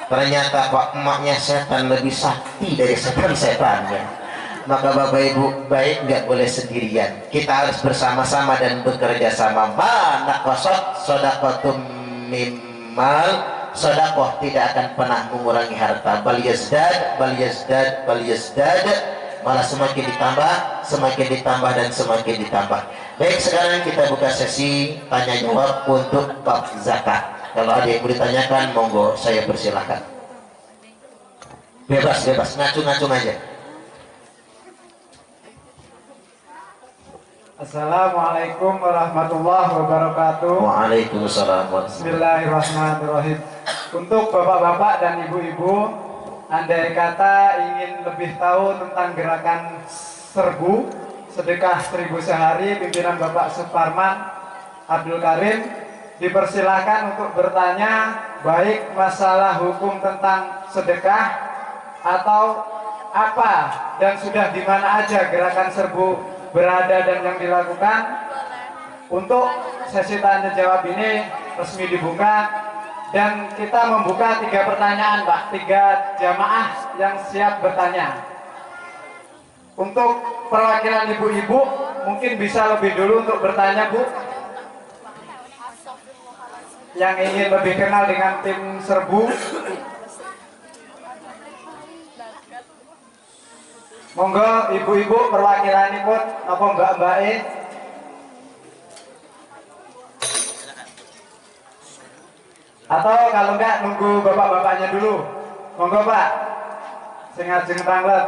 Ternyata Pak, emaknya setan lebih sakti dari setan-setannya. Maka Bapak Ibu baik nggak boleh sendirian, kita harus bersama-sama dan bekerja sama. Nakosot sodakotum mimal, sodakoh tidak akan pernah mengurangi harta. Bal yazdad, malah semakin ditambah dan semakin ditambah. Baik, sekarang kita buka sesi tanya jawab untuk bab zakat. Kalau ada yang mau ditanyakan, monggo saya persilahkan. Bebas, ngacung-ngacung aja. Assalamualaikum warahmatullahi wabarakatuh. Waalaikumsalam. Bismillahirrahmanirrahim. Untuk bapak-bapak dan ibu-ibu, andai kata ingin lebih tahu tentang gerakan serbu sedekah 1000 sehari pimpinan Bapak Suparman Abdul Karim, dipersilahkan untuk bertanya baik masalah hukum tentang sedekah atau apa dan sudah di mana aja gerakan serbu berada dan yang dilakukan. Untuk sesi tanya jawab ini resmi dibuka dan kita membuka 3 pertanyaan Pak, 3 jamaah yang siap bertanya. Untuk perwakilan ibu-ibu mungkin bisa lebih dulu untuk bertanya Bu, yang ingin lebih kenal dengan tim serbu. Monggo ibu-ibu perwakilanipun napa mbak-mbake. Atau kalau enggak nunggu bapak-bapaknya dulu. Monggo Pak, sing ajeng tanglet.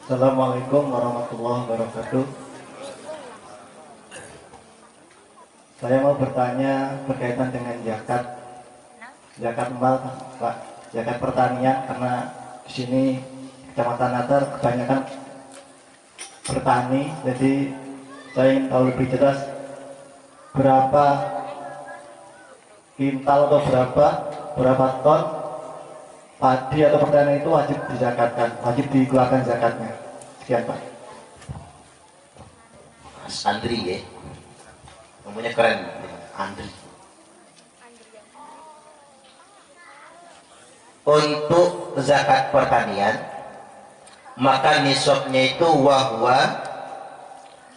Assalamualaikum warahmatullahi wabarakatuh. Saya mau bertanya berkaitan dengan zakat mal, Pak, zakat pertanian, karena di sini Kecamatan Natar kebanyakan bertani, jadi saya ingin tahu lebih jelas berapa kintal atau berapa ton padi atau pertanian itu wajib dizakatkan, wajib dikeluarkan zakatnya. Sekian Pak. Mas Andri ya, namanya keren, Andri. Untuk zakat pertanian, maka nisabnya itu wahwa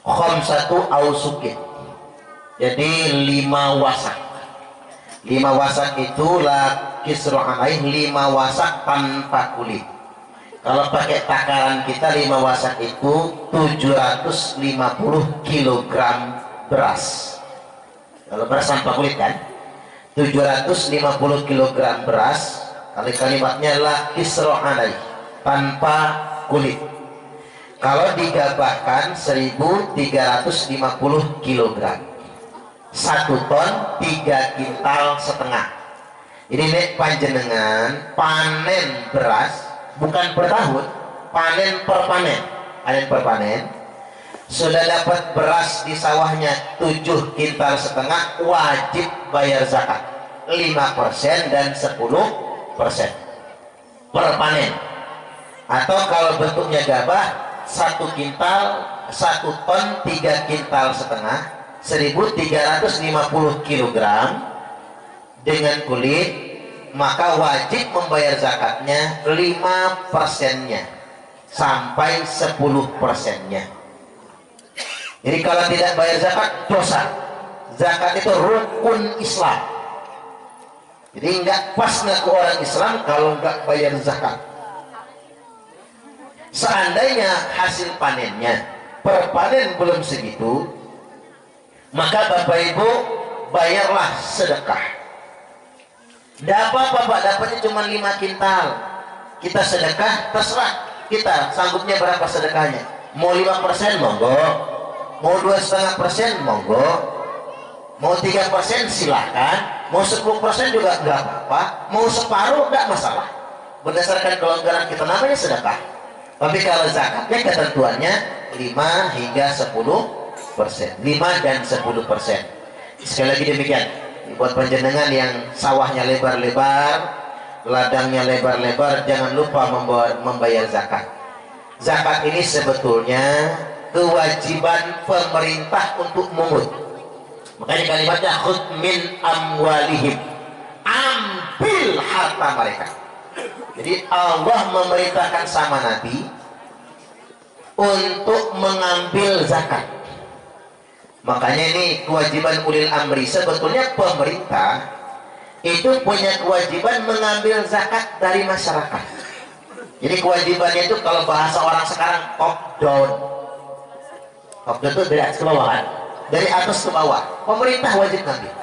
khamsatu ausukin, jadi 5 wasak. 5 wasak itu la kisru alaih, 5 wasak tanpa kulit. Kalau pakai takaran kita 5 wasak itu 750 kilogram beras. Kalau beras tanpa kulit kan 750 kilogram beras. Kali kalimatnya la kisra alaih, tanpa kulit. Kalau digabahkan 1350 kilogram, 1 ton 3 kintal setengah. Ini nek panjenengan panen beras bukan per tahun, panen per panen. Panen per panen sudah dapat beras di sawahnya 7 kintal setengah, wajib bayar zakat 5% dan 10% per panen. Atau kalau bentuknya gabah 1 kintal 1 ton 3 kintal setengah, 1350 kilogram dengan kulit, maka wajib membayar zakatnya 5%-nya sampai 10%-nya. Jadi kalau tidak bayar zakat, dosa. Zakat itu rukun Islam. Jadi nggak pas ngaku orang Islam kalau nggak bayar zakat. Seandainya hasil panennya per panen belum segitu, maka Bapak Ibu bayarlah sedekah. Tidak apa-apa Pak, dapatnya cuma 5 kintal. Kita sedekah, terserah kita sanggupnya berapa sedekahnya. Mau 5% monggo, mau 2,5% monggo, mau 3% silahkan, mau 10% juga nggak apa-apa, mau separuh nggak masalah. Berdasarkan kelonggaran kita, namanya sedekah. Tapi kalau zakatnya ketentuannya 5 hingga 10%, 5 dan 10%. Sekali lagi demikian, buat panjenengan yang sawahnya lebar-lebar, ladangnya lebar-lebar, jangan lupa membayar zakat. Zakat ini sebetulnya kewajiban pemerintah untuk mungut. Makanya kalimatnya khudh min amwalihim, ambil harta mereka. Jadi Allah memerintahkan sama Nabi untuk mengambil zakat. Makanya ini kewajiban ulil amri. Sebetulnya pemerintah itu punya kewajiban mengambil zakat dari masyarakat. Jadi kewajibannya itu kalau bahasa orang sekarang top down. Top down itu dari atas ke bawah kan? Dari atas ke bawah. Pemerintah wajib ngambil.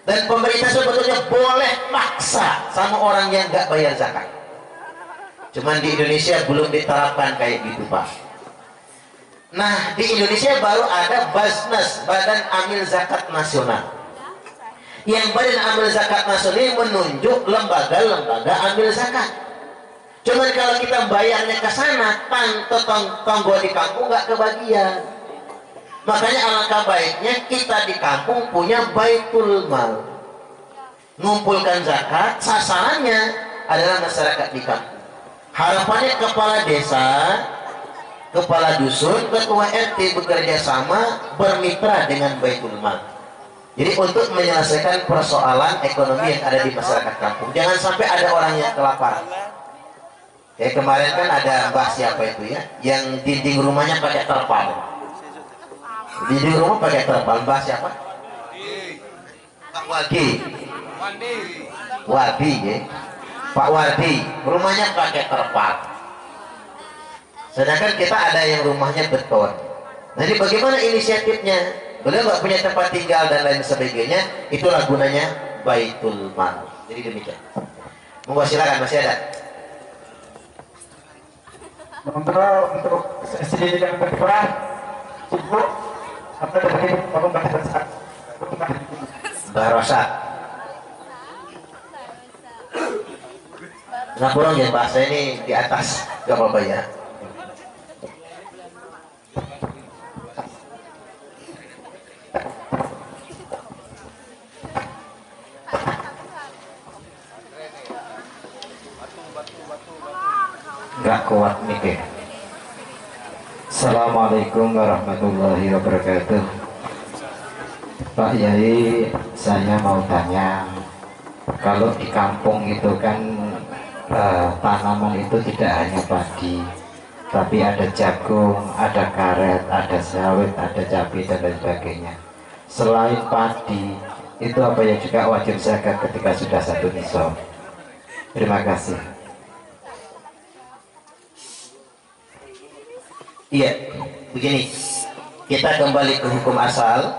Dan pemerintah sebetulnya boleh maksa sama orang yang nggak bayar zakat. Cuman di Indonesia belum diterapkan kayak gitu Pak. Nah, di Indonesia baru ada Basnas, Badan Amil Zakat Nasional. Yang Badan Amil Zakat Nasional ini menunjuk lembaga-lembaga ambil zakat. Cuman kalau kita bayarnya ke sana, tonggo di kampung nggak kebagian. Makanya alangkah baiknya kita di kampung punya baitul mal. Ngumpulkan zakat, sasarannya adalah masyarakat di kampung. Harapannya kepala desa, kepala dusun, ketua RT bekerja sama, bermitra dengan baitul mal. Jadi untuk menyelesaikan persoalan ekonomi yang ada di masyarakat kampung, jangan sampai ada orang yang kelaparan. Kayak kemarin kan ada mbah siapa itu ya, yang dinding rumahnya pakai terpal. Dinding rumah pakai terpal, mbah siapa? Pak Wardi. Wardi ya. Pak Wardi, rumahnya pakai terpal. Sedangkan kita ada yang rumahnya beton. Jadi bagaimana inisiatifnya? Beliau nggak punya tempat tinggal dan lain sebagainya. Itulah gunanya baitul mal. Jadi demikian. Monggo silakan, masih ada. Untuk sesi yang berkurang cukup apa dari Bapak Bahasa Bahasa. Ngapura ya bahasa ini di atas gak apa-apa ya. Gak kuat mikir. Assalamualaikum warahmatullahi wabarakatuh. Pak Yai, saya mau tanya, kalau di kampung itu kan tanaman itu tidak hanya padi, tapi ada jagung, ada karet, ada sawit, ada cabai dan lain sebagainya. Selain padi, itu apa yang juga wajib zakat ketika sudah 1 nisab? Terima kasih. Iya, begini. Kita kembali ke hukum asal.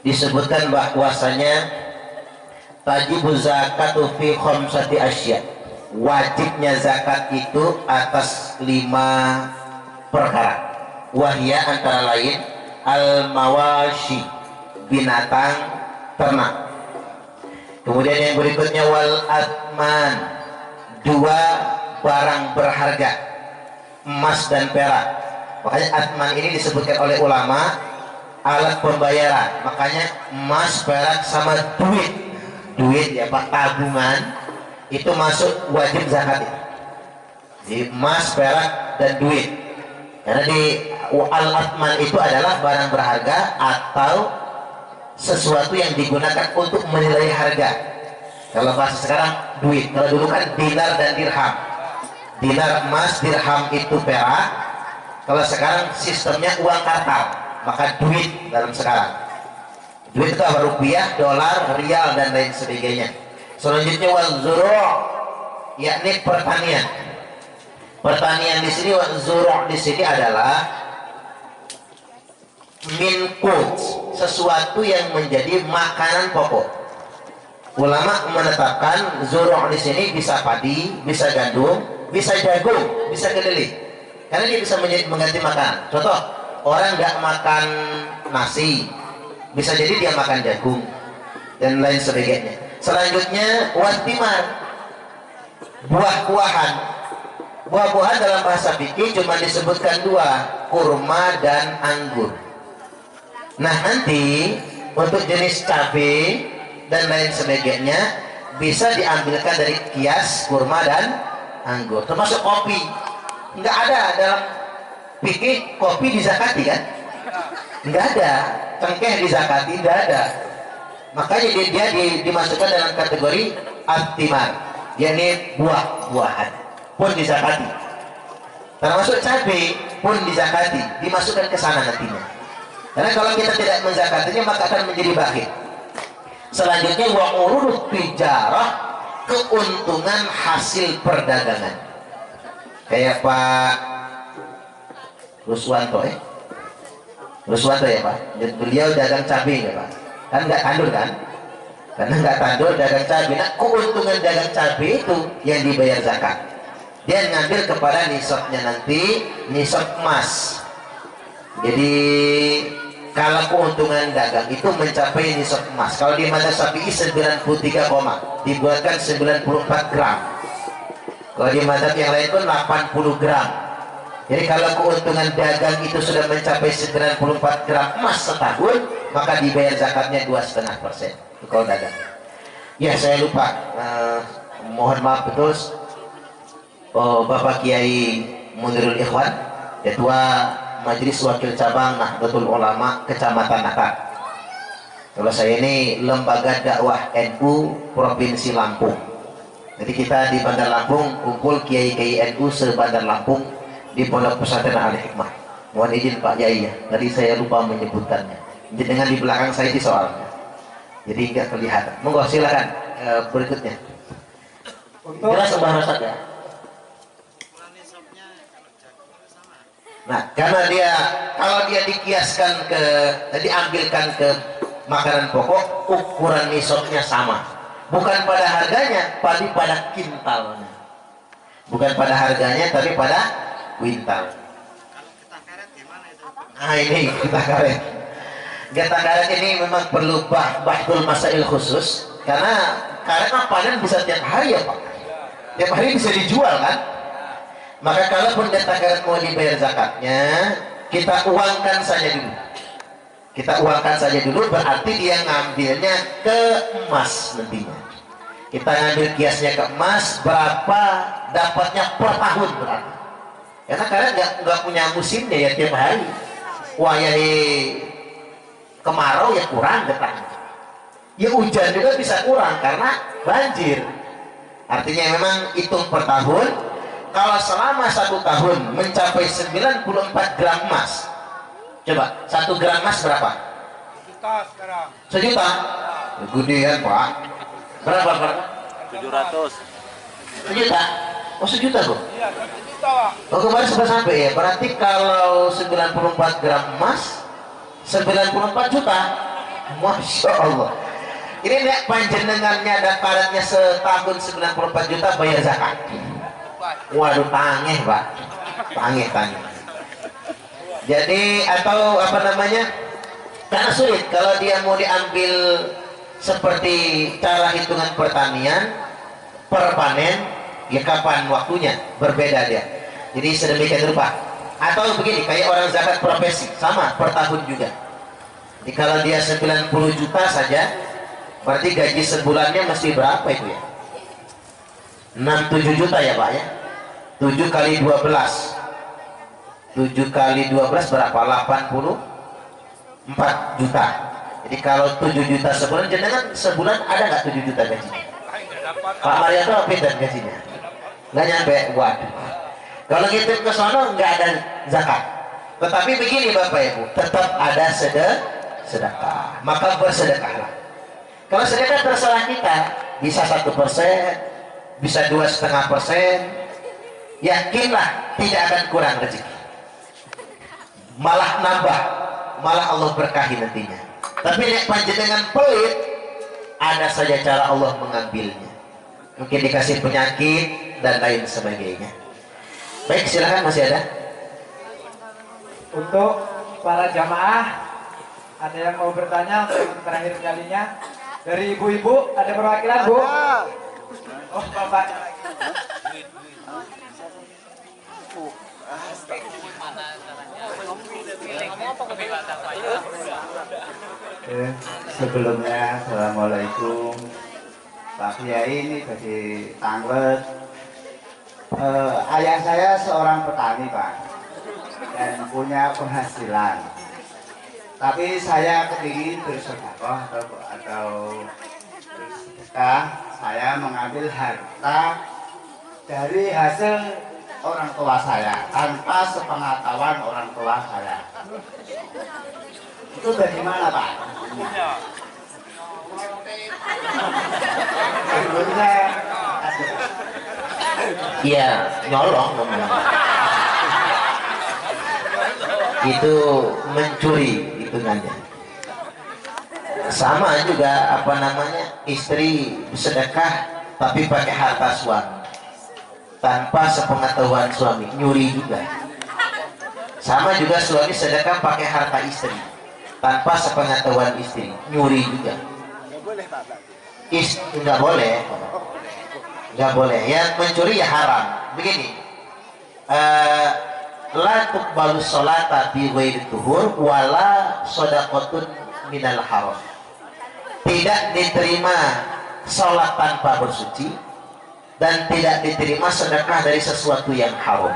Disebutkan bahwasanya tajibu zakatu fi khamsati asya. Wajibnya zakat itu atas 5 perkara. Wahya antara lain al-mawashi, binatang ternak. Kemudian yang berikutnya wal atman, 2 barang berharga, emas dan perak. Makanya atman ini disebutkan oleh ulama alat pembayaran. Makanya emas, perak sama duit ya Pak, tabungan itu masuk wajib zakat. Di emas, perak dan duit. Karena di al-atman itu adalah barang berharga atau sesuatu yang digunakan untuk menilai harga. Kalau bahasa sekarang duit. Kalau dulu kan dinar dan dirham. Dinar emas, dirham itu perak. Kalau sekarang sistemnya uang kartal, maka duit dalam sekarang. Duit itu apa? Rupiah, dolar, rial dan lain sebagainya. Selanjutnya wal zuru', yakni pertanian. Pertanian di sini wal zuru' di sini adalah min quds, sesuatu yang menjadi makanan pokok. Ulama menetapkan zuru' di sini bisa padi, bisa gandum, bisa jagung, bisa kedelai. Karena dia bisa mengganti makanan. Contoh, orang nggak makan nasi, bisa jadi dia makan jagung dan lain sebagainya. Selanjutnya wastimar, buah-buahan. Buah-buahan dalam bahasa fikih cuma disebutkan 2, kurma dan anggur. Nah nanti untuk jenis cabai dan lain sebagainya bisa diambilkan dari kias kurma dan anggur, termasuk kopi. Nggak ada dalam fikih kopi dizakati kan? Nggak ada. Cengkeh dizakati, nggak ada. Makanya dia dimasukkan dalam kategori at-timar, yakni buah-buahan pun dizakati. Termasuk cabai pun dizakati, dimasukkan ke sana nantinya. Karena kalau kita tidak menzakatinya maka akan menjadi bakhil. Selanjutnya wa urudut tijarah, keuntungan hasil perdagangan. Kayak Pak Ruswanto Ruswanto ya Pak. Beliau dagang cabai ya Pak. Kan nggak tandul kan? Karena nggak tandul dagang cabai. Nah keuntungan dagang cabai itu yang dibayar zakat. Dia ngambil kepada nisabnya nanti, nisab emas. Jadi kalau keuntungan dagang itu mencapai nisab emas. Kalau di mazhab Syafi'i 93, dibuatkan 94 gram. Kalau di mazhab yang lain pun 80 gram. Jadi kalau keuntungan dagang itu sudah mencapai 94 gram emas setahun, maka dibayar zakatnya 2,5%. Itu kalau dagang. Ya saya lupa. Mohon maaf betul. Bapak Kiai Munirul Ikhwan, Ketua Majelis Wakil Cabang Nahdlatul Ulama Kecamatan Nakar. Kalau saya ini lembaga dakwah NU Provinsi Lampung. Jadi kita di Bandar Lampung kumpul kiai-kiai NU se-Bandar Lampung di Pondok Pesantren Al-Hikmah. Mohon izin Pak Yai ya, tadi saya lupa menyebutkannya. Jadi dengan di belakang saya di soalnya. Jadi nggak kelihatan. Monggo silakan berikutnya. Jelas bahasa ya. Nah, karena kalau dia dikiaskan diambilkan ke makanan pokok, ukuran nisabnya sama. Bukan pada harganya, tapi pada kintalnya. Bukan pada harganya, tapi pada kuintal. Nah ini getah karet. Getah karet ini memang perlu bahtul masail khusus, karena karet panen bisa tiap hari ya Pak. Tiap hari bisa dijual kan? Maka kalaupun getah karet mau dibayar zakatnya, kita uangkan saja dulu. Kita uangkan saja dulu, berarti dia ngambilnya ke emas nantinya. Kita ngambil kiasnya ke emas, berapa dapatnya per tahun berarti. Karena karet nggak punya musimnya ya tiap hari. Wayahe kemarau ya kurang getahnya. Ya hujan juga bisa kurang karena banjir. Artinya memang hitung per tahun. Kalau selama 1 tahun mencapai 94 gram emas, coba 1 gram emas berapa? 1 juta sekarang. 1 juta? Gedean Pak. Berapa? 700. 1 juta? Oh, 1 juta kok. Iya, 1 juta Pak. Oh, kemarin sempat sampai ya. Berarti kalau 94 gram emas 94 juta. Masya Allah. Ini nek panjenengannya dan padatnya setahun 94 juta bayar zakat. Waduh, tangeh Pak. Tangeh. Jadi atau apa namanya? Karena sulit kalau dia mau diambil seperti cara hitungan pertanian per panen, ya kapan waktunya berbeda dia. Jadi sedemikian rupa. Atau begini, kayak orang zakat profesi sama per tahun juga. Jadi kalau dia 90 juta saja, berarti gaji sebulannya mesti berapa itu ya? 6-7 juta ya Pak ya. 7 kali 12 berapa? 84 juta. Jadi kalau 7 juta sebulan, jenengan sebulan ada nggak 7 juta gajinya? Pak Marianto pindah gajinya? Nggak nyampe. Waduh. Kalau ngitung ke sono nggak ada zakat. Tetapi begini Bapak Ibu, tetap ada sedekah. Maka bersedekahlah. Kalau sedekah terserah kita, bisa 1%, bisa 2,5%. Yakinlah tidak akan kurang rezeki. Malah nambah, malah Allah berkahi nantinya. Tapi nek panjenengan pelit, ada saja cara Allah mengambilnya. Mungkin dikasih penyakit dan lain sebagainya. Baik, silakan, masih ada. Untuk para jamaah, ada yang mau bertanya untuk terakhir kalinya? Dari ibu-ibu, ada perwakilan Bu? Oh, Bapak. Sebelumnya, Assalamualaikum Pak Kiai, ini bagi tanglet. Ayah saya seorang petani Pak, dan punya penghasilan. Tapi saya kepingin bersedekah atau bersedekah. Saya mengambil harta dari hasil orang tua saya tanpa sepengetahuan orang tua saya. Itu bagaimana Pak? Iya, nyolong ngomong. Itu mencuri hitungannya. Sama juga apa namanya, istri sedekah tapi pakai harta suami tanpa sepengetahuan suami, nyuri juga. Sama juga suami sedekah pakai harta istri tanpa sepengetahuan istri, nyuri juga. Nggak boleh. Yang mencuri ya haram. Begini, la tuqbalu sholata bi ghairi tuhur wala shadaqatun minal haram. Tidak diterima sholat tanpa bersuci dan tidak diterima sedekah dari sesuatu yang haram.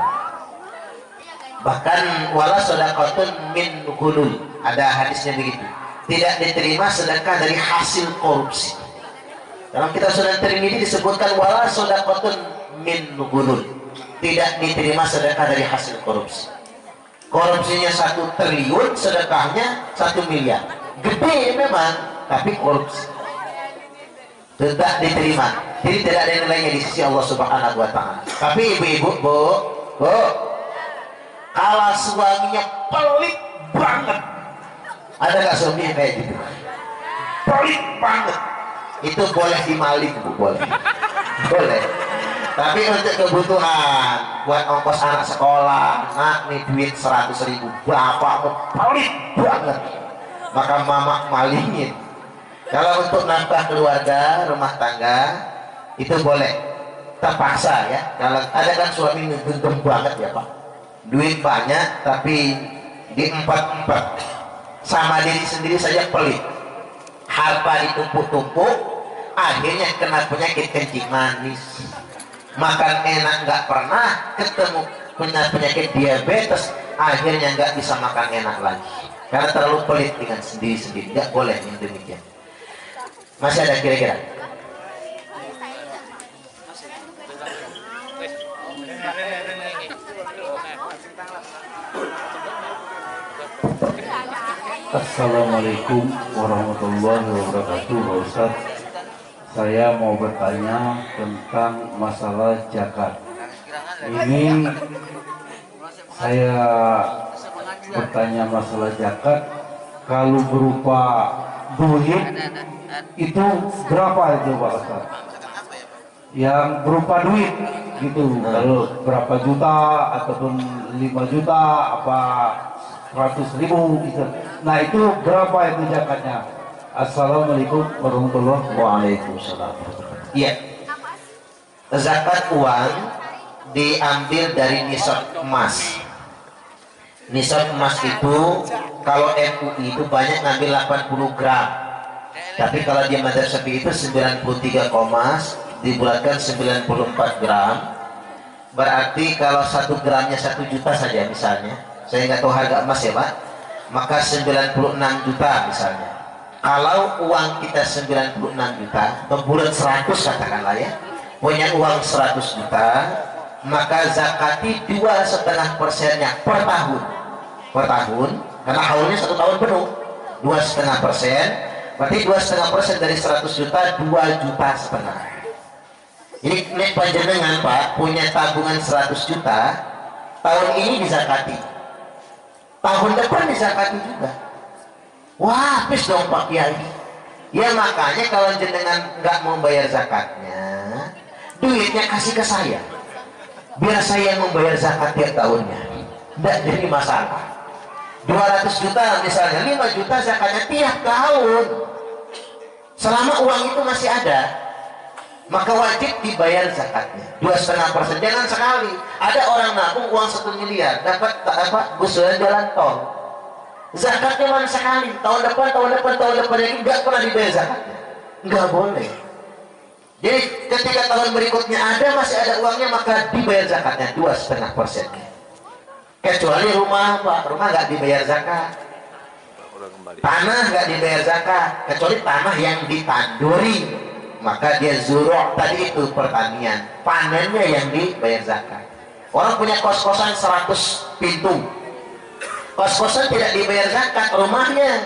Bahkan wala shadaqatun min ghulul, ada hadisnya begitu. Tidak diterima sedekah dari hasil korupsi. Dalam kitab Sunan Tirmidzi disebutkan wala shadaqatun min ghulul, tidak diterima sedekah dari hasil korupsi. Korupsinya 1 triliun, sedekahnya 1 miliar. Gede memang, tapi korupsi. Tidak diterima. Jadi tidak ada nilainya di sisi Allah Subhanahu wa Ta'ala. Tapi ibu-ibu, Bu, kalau suaminya pelit banget, ada nggak suami yang kayak gitu? Pelit banget, itu boleh dimaling Bu, boleh. Tapi untuk kebutuhan buat ongkos anak sekolah, nak nih duit 100.000, bapak pelit banget, maka mama malingin. Kalau untuk nafkah keluarga, rumah tangga, itu boleh, terpaksa ya. Kalau ada kan suami ngegendong banget ya Pak, duit banyak tapi diempat-empat, sama diri sendiri saja pelit, harta ditumpuk-tumpuk, akhirnya kena penyakit kencing manis. Makan enak nggak pernah, ketemu punya penyakit diabetes, akhirnya nggak bisa makan enak lagi karena terlalu pelit dengan sendiri-sendiri. Nggak boleh yang demikian. Masih ada kira-kira? Assalamualaikum warahmatullahi wabarakatuh. Ustaz, saya mau bertanya tentang masalah zakat. Ini saya bertanya masalah zakat. Kalau berupa duit itu berapa itu Pak Ustaz? Yang berupa duit gitu, kalau berapa juta ataupun 5 juta apa 100.000 gitu. Nah itu berapa itu zakatnya? Assalamualaikum warahmatullahi wabarakatuh. Waalaikumsalam. Iya. Zakat uang diambil dari nisab emas. Nisab emas itu kalau MUI itu banyak ngambil 80 gram. Tapi kalau di mazhab Syafi'i itu 93, dibulatkan 94 gram. Berarti kalau 1 gramnya 1 juta saja misalnya. Saya nggak tahu harga emas ya Pak. Maka 96 juta misalnya. Kalau uang kita 96 juta, membulat 100 katakanlah ya, punya uang 100 juta, maka zakati 2,5%-nya per tahun. Per tahun, karena haulnya 1 tahun penuh, 2,5%, berarti 2,5% dari 100 juta, 2,5 juta. Jadi nek panjenengan Pak punya tabungan 100 juta, tahun ini dizakati, tahun depan dizakati juga. Wah, habis dong Pak Kiai. Ya makanya kalau jenengan nggak mau bayar zakatnya, duitnya kasih ke saya, biar saya yang membayar zakat tiap tahunnya. Tidak jadi masalah. 200 juta misalnya, 5 juta zakatnya tiap tahun. Selama uang itu masih ada, maka wajib dibayar zakatnya 2,5%. Jangan sekali ada orang nabung uang 1 miliar dapat gusuran jalan tol, zakatnya mana sekali, tahun depan lagi nggak pernah dibayar zakatnya. Nggak boleh. Jadi ketika tahun berikutnya ada, masih ada uangnya, maka dibayar zakatnya 2,5%. Kecuali rumah Pak, rumah nggak dibayar zakat, tanah nggak dibayar zakat, kecuali tanah yang ditanduri, maka dia zuruk tadi itu pertanian, panennya yang dibayar zakat. Orang punya kos-kosan 100 pintu, kos-kosan tidak dibayar zakat rumahnya,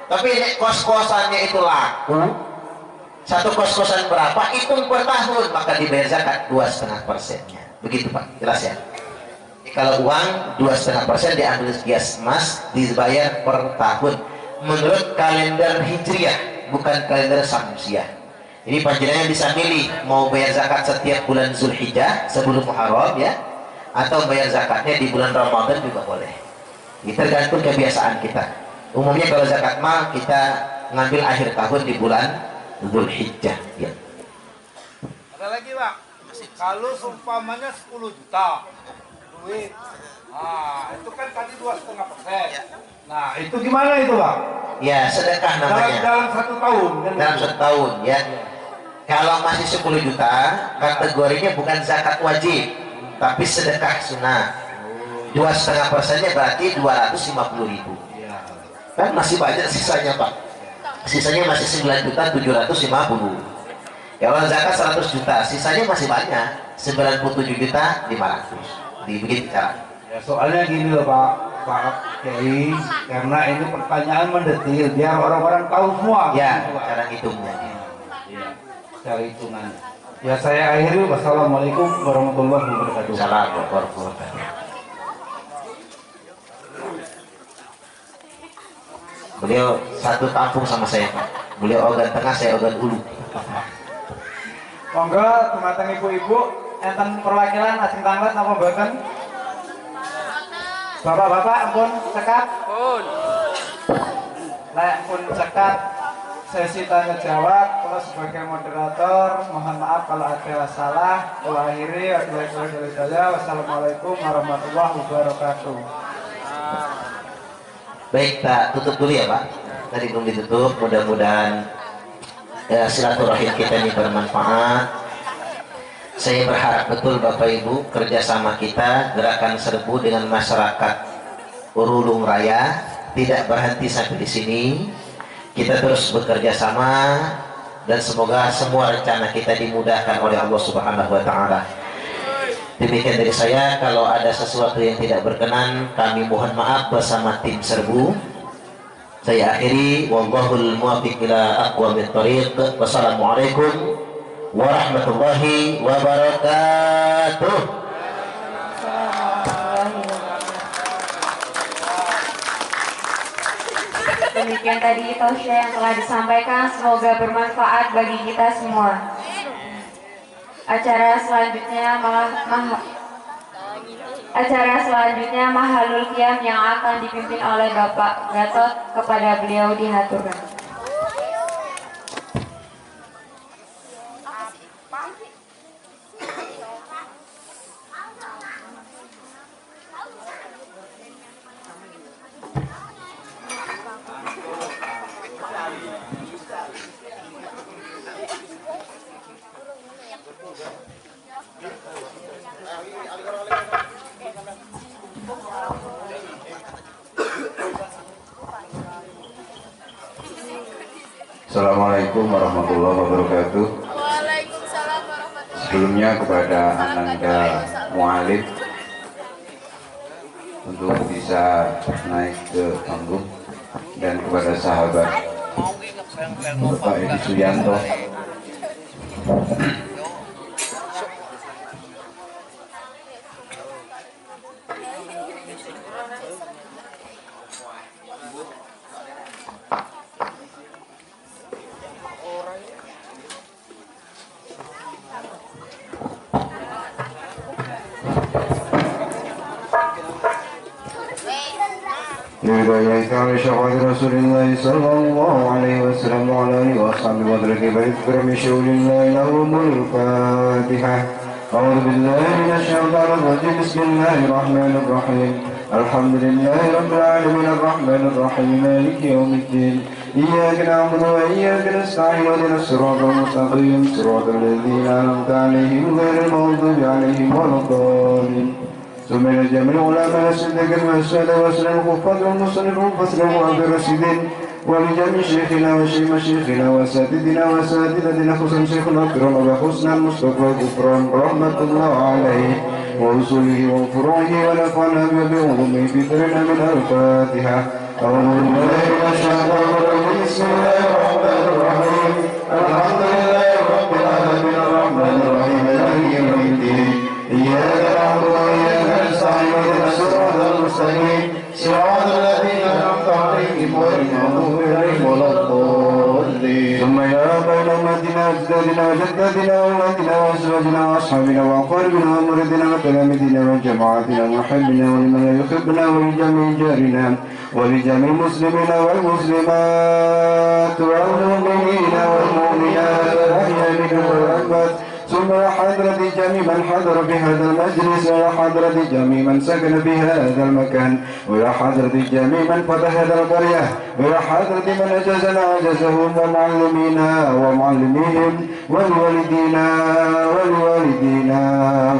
tapi kos-kosannya itu laku, satu kos-kosan berapa, hitung per tahun, maka dibayar zakat 2,5%-nya. Begitu Pak, jelas ya? Kalau uang 2,5% diambil hias emas, dibayar per tahun menurut kalender hijriah, bukan kalender samsiah. Jadi panjenengan bisa milih mau bayar zakat setiap bulan Zulhijjah sebelum Muharram ya, atau bayar zakatnya di bulan Ramadan juga boleh. Ini tergantung kebiasaan kita. Umumnya kalau zakat mal kita ngambil akhir tahun di bulan Zulhijjah ya. Ada lagi Pak, kalau seumpamanya 10 juta duit, nah itu kan tadi 2,5%. Nah itu gimana itu Pak? Ya sedekah namanya. Dalam 1 tahun kan? Dalam 1 tahun ya. Kalau masih 10 juta, kategorinya bukan zakat wajib, tapi sedekah sunnah. 2,5%-nya berarti 250.000. Kan masih banyak sisanya Pak. Sisanya masih 9.750.000. Kalau zakat 100 juta, sisanya masih banyak, 97.500.000. Begitu cara. Ya soalnya gini loh Pak Kiai, karena ini pertanyaan mendetil biar orang-orang tahu semua. Ya, cara hitungnya. Ya, cara hitungan. Ya saya akhiri. Wassalamualaikum warahmatullahi wabarakatuh. Assalamualaikum warahmatullahi wabarakatuh. Beliau satu kampung sama saya Pak. Beliau organ tengah, saya organ hulu. Monggo dumateng ibu-ibu enten perwakilan asing tanglet napa mboten? Bapak-bapak ampun cekat. Pun. Lek pun cekat sesi tanya jawab, kalau sebagai moderator mohon maaf kalau ada salah. Kalau akhiri wassalamualaikum warahmatullahi wabarakatuh. Baik, tak tutup dulu ya Pak. Tadi belum ditutup, mudah-mudahan ya, silaturahim kita ini bermanfaat. Saya berharap betul Bapak Ibu kerjasama kita gerakan serbu dengan masyarakat Urulung Raya tidak berhenti sampai di sini. Kita terus bekerja sama dan semoga semua rencana kita dimudahkan oleh Allah Subhanahu wa taala. Demikian dari saya, kalau ada sesuatu yang tidak berkenan kami mohon maaf bersama tim serbu. Saya akhiri, wallahul muwaffiq ila aqwamit thoriq. Wassalamualaikum warahmatullahi wabarakatuh. Demikian tadi Tosya yang telah disampaikan, semoga bermanfaat bagi kita semua. Acara selanjutnya Mahalul Qiyam yang akan dipimpin oleh Bapak Gatot, kepada beliau dihaturkan. Assalamualaikum warahmatullahi wabarakatuh. Waalaikumsalam warahmatullahi wabarakatuh. Sebelumnya kepada Ananda Mu'alif untuk bisa naik ke panggung, dan kepada sahabat Bapak Edi Suyanto. لهداية شفاعة رسول الله صلى الله عليه وسلم وعلى آله وأصحابه وذريته وذكر من شؤون الله لهم الفاتحة. أعوذ بالله من الشيطان الرجيم. بسم الله الرحمن الرحيم. الحمد لله رب العالمين الرحمن الرحيم مالك يوم الدين. إياك نعبد وإياك نستعين اهدنا الصراط المستقيم صراط الذين أنعمت عليهم غير المغضوب عليهم ولا الضالين. ثم إلى جميع العلماء الصديق والشهداء والسلام الكفار والمصنف والفصل وعبد الرشيدين ولجميع شيخنا وشيخ مشيخنا وأساتذتنا وأساتذتنا خصوصا شيخنا الكرام أبا حسن المصطفى غفران رحمة الله عليه ورسله وفروعه ونفعنا بعلومه في دارنا من الفاتحة. أعوذ بالله من الشيطان الرجيم. بسم الله الرحمن الرحيم. الحمد لله رب العالمين الرحمن الرحيم مالك يوم الدين. إياك نعبد وإياك نستعين اهدنا الصراط المستقيم صراط الذين أنعمت عليهم غير المغضوب عليهم ولا الضالين. ثم يا بين أمتنا أجدادنا وجداتنا وأولادنا وأزواجنا وأصحابنا وأقاربنا ومريدنا وتلاميذنا وجماعتنا ومحبنا ولمن لا يحبنا ولجميع جارنا ولجميع المسلمين والمسلمات والمؤمنين والمؤمنات الأحياء منهم والأموات. ثم حضرة جميع من حضر بهذا المجلس ويا حضرة جميع من سكن بهذا المكان ويا حضرة جميع من فتح هذا القرية ويا حضرة من أجازنا وأجازهم ومعلمينا ومعلميهم ولوالدينا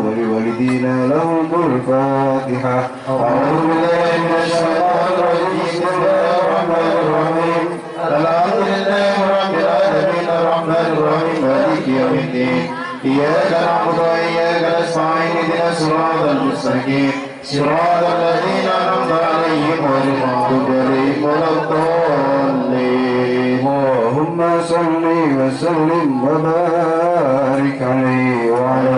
ولوالدينا لهم الفاتحة. أعوذ بالله من الشيطان الرجيم. بسم الله الرحمن الرحيم. الحمد لله رب العالمين الرحمن الرحيم مالك يوم الدين. إياك نعبد وإياك نستعين اهدنا الصراط المستقيم صراط الذين أنعمت عليهم غير المغضوب عليهم ولا الضالين. اللهم صل وسلم وبارك عليه وعلى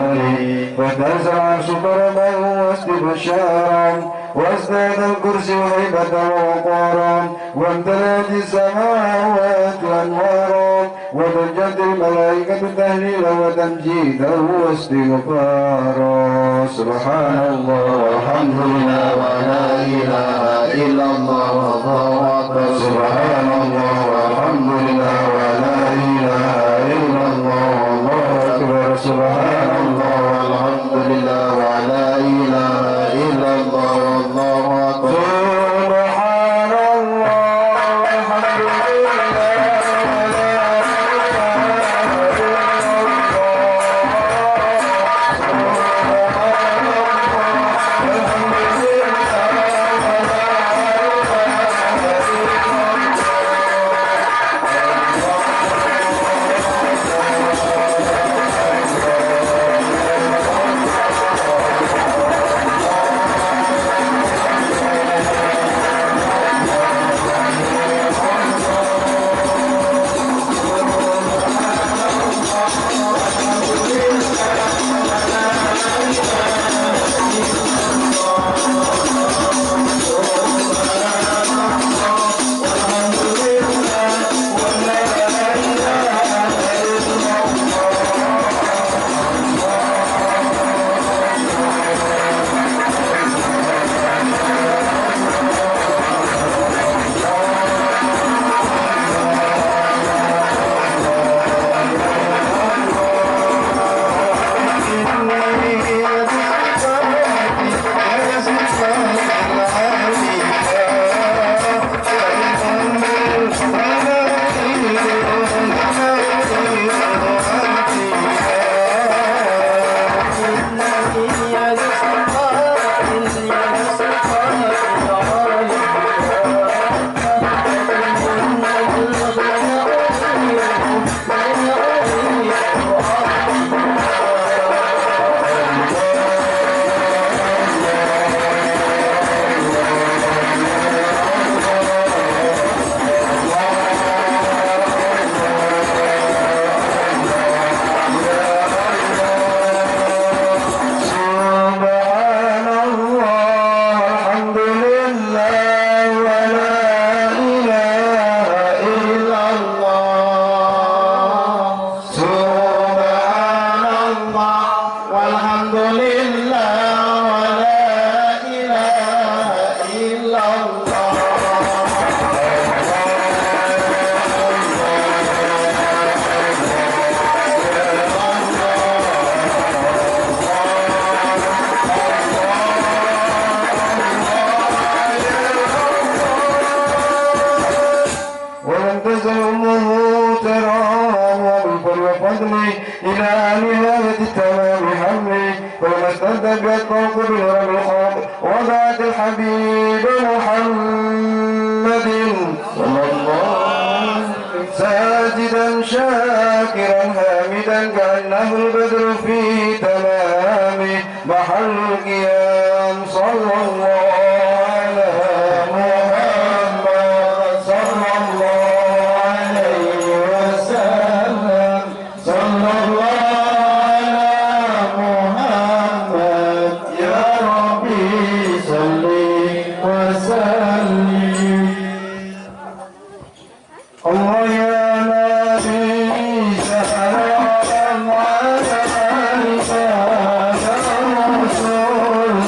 آله وتنزع سكرما واستبشارا وازداد الكرسي هيبة ووقارا وامتلأت السماوات أنوارا وضجت الملائكة تهليلا وتمجيدا واستغفارا. سبحان الله والحمد لله ولا إله إلا الله والله أكبر. سبحان الله والحمد لله ولا إله إلا الله والله أكبر. سبحان الله والحمد لله ولا إله إلا الله والله أكبر. سبحان الله والحمد لله. الحبيب محمد صلى الله عليه وسلم ساجدا شاكرا حامدا كأنه البدر في تمامه محل القيام صلى الله على محمد صلى الله عليه وسلم صلى الله على محمد يا ربي صل وسلم الله يا نبي سلام عليك يا رسول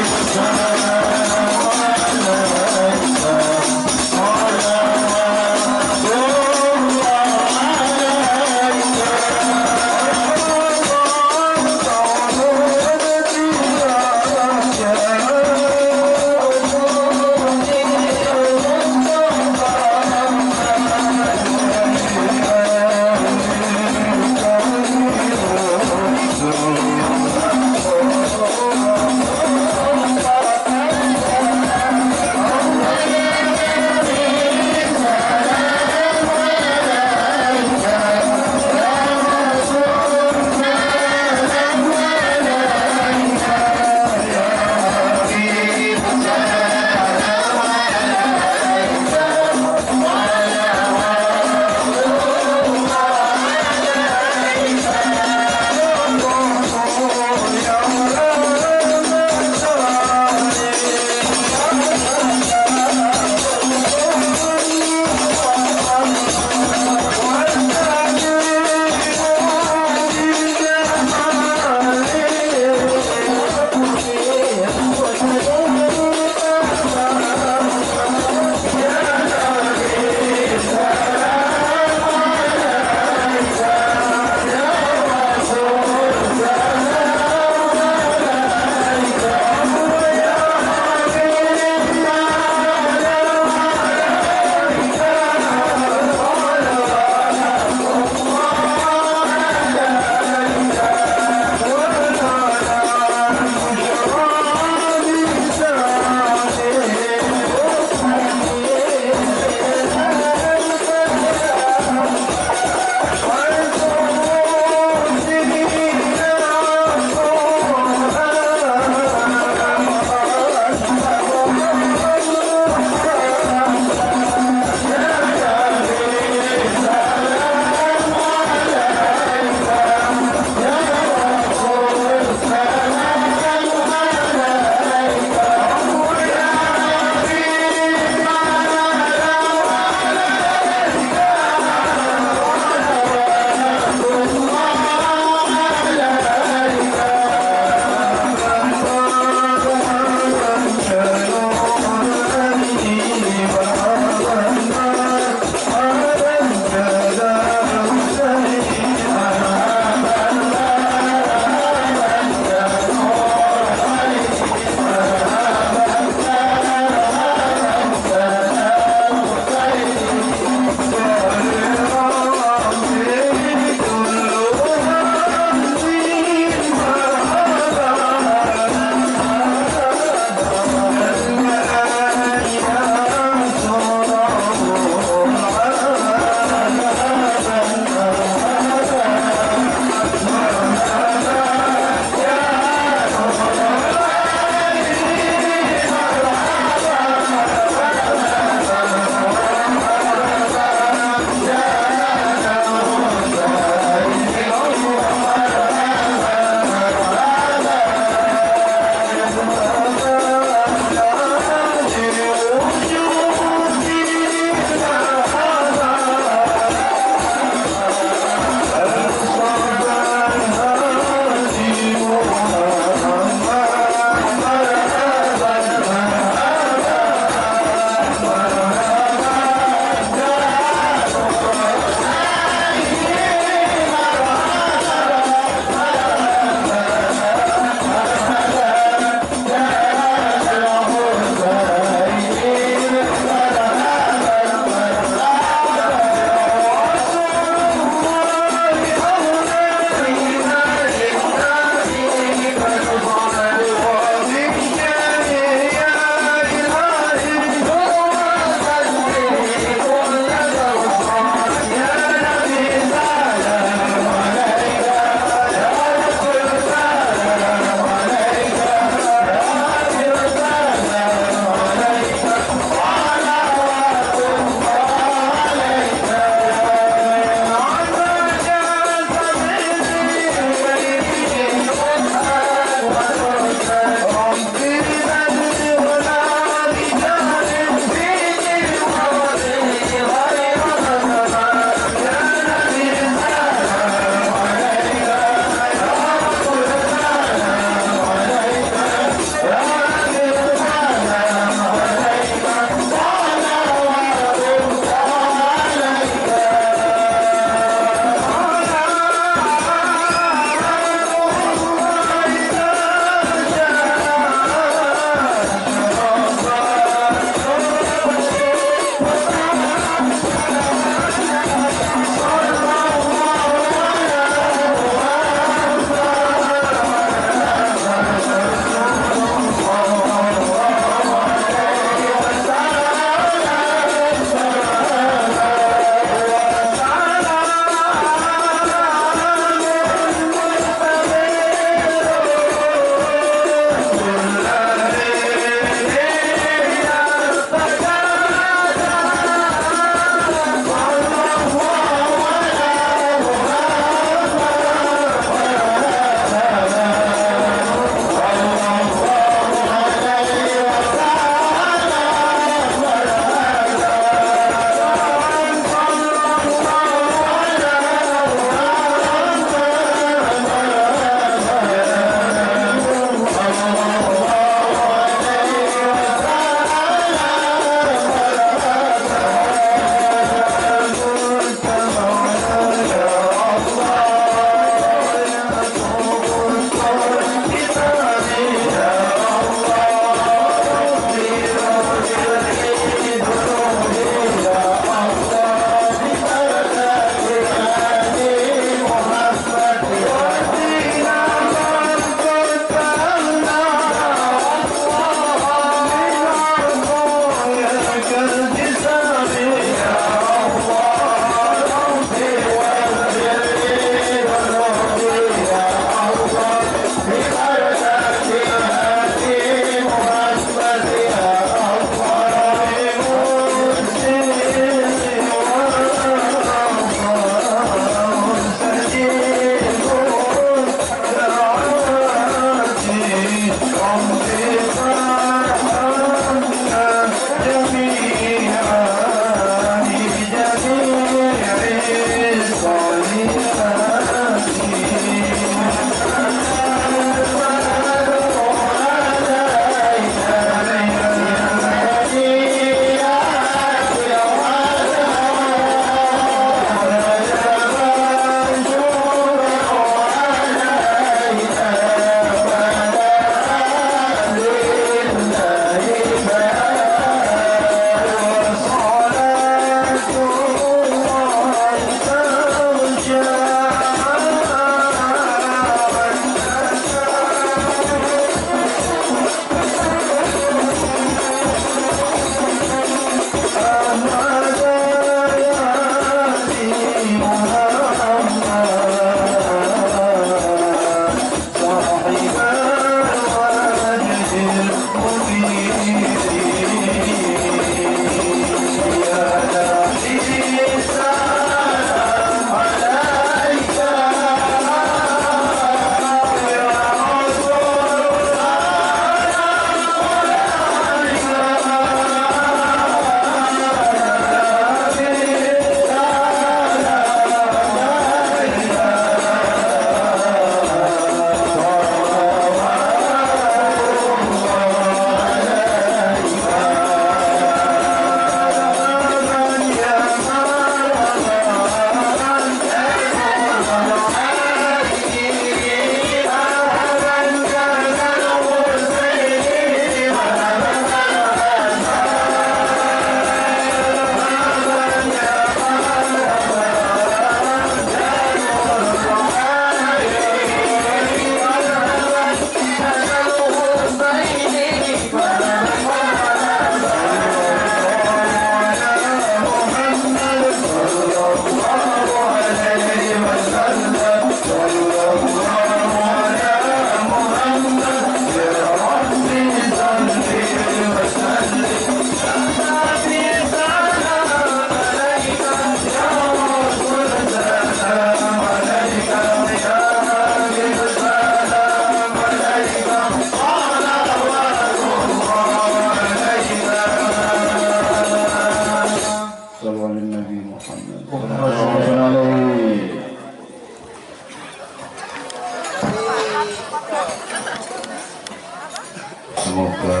Semoga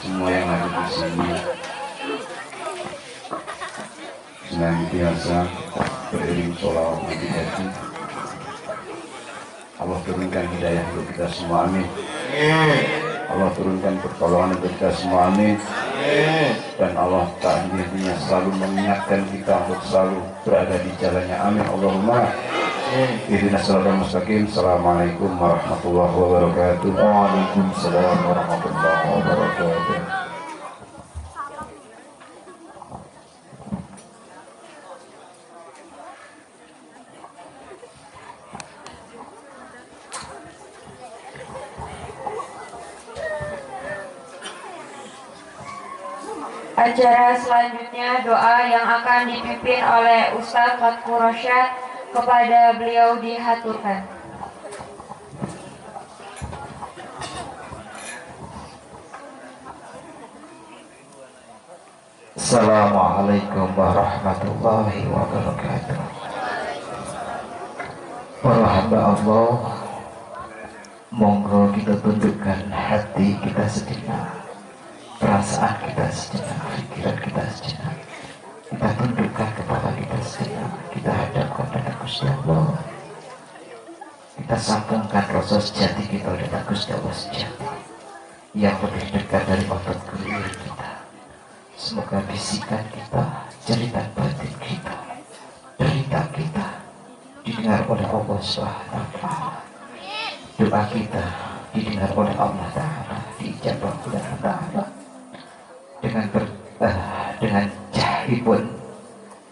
semua yang ada di sini senantiasa beriring sholawat Nabi Haji. Allah turunkan hidayah untuk kita semua, amin. Allah turunkan pertolongan untuk kita semua, amin. Dan Allah tak henti-hentinya selalu mengingatkan kita untuk selalu berada di jalannya, amin. Allahumma ihdinas siratal mustaqim. Assalamualaikum warahmatullahi wabarakatuh. Waalaikumsalam warahmatullahi wabarakatuh. Acara selanjutnya doa yang akan dipimpin oleh Ustadz Fatku Rosyad, kepada beliau dihaturkan. Assalamualaikum warahmatullahi wabarakatuh. Para hamba Allah, monggo kita tundukkan hati kita sejenak, perasaan kita sejenak, pikiran kita sejenak. Kita tundukkan kepala kita sejenak, kita hadapkan pada Gusti Allah. Kita sambungkan rasa sejati kita pada Gusti Allah sejati, yang lebih dekat dari otot kelir kita. Semoga bisikan kita, cerita batin kita, derita kita didengar oleh Allah Subhanahu wa Ta'ala. Doa kita didengar oleh Allah Ta'ala, diijabah oleh Allah Ta'ala. dengan jahipun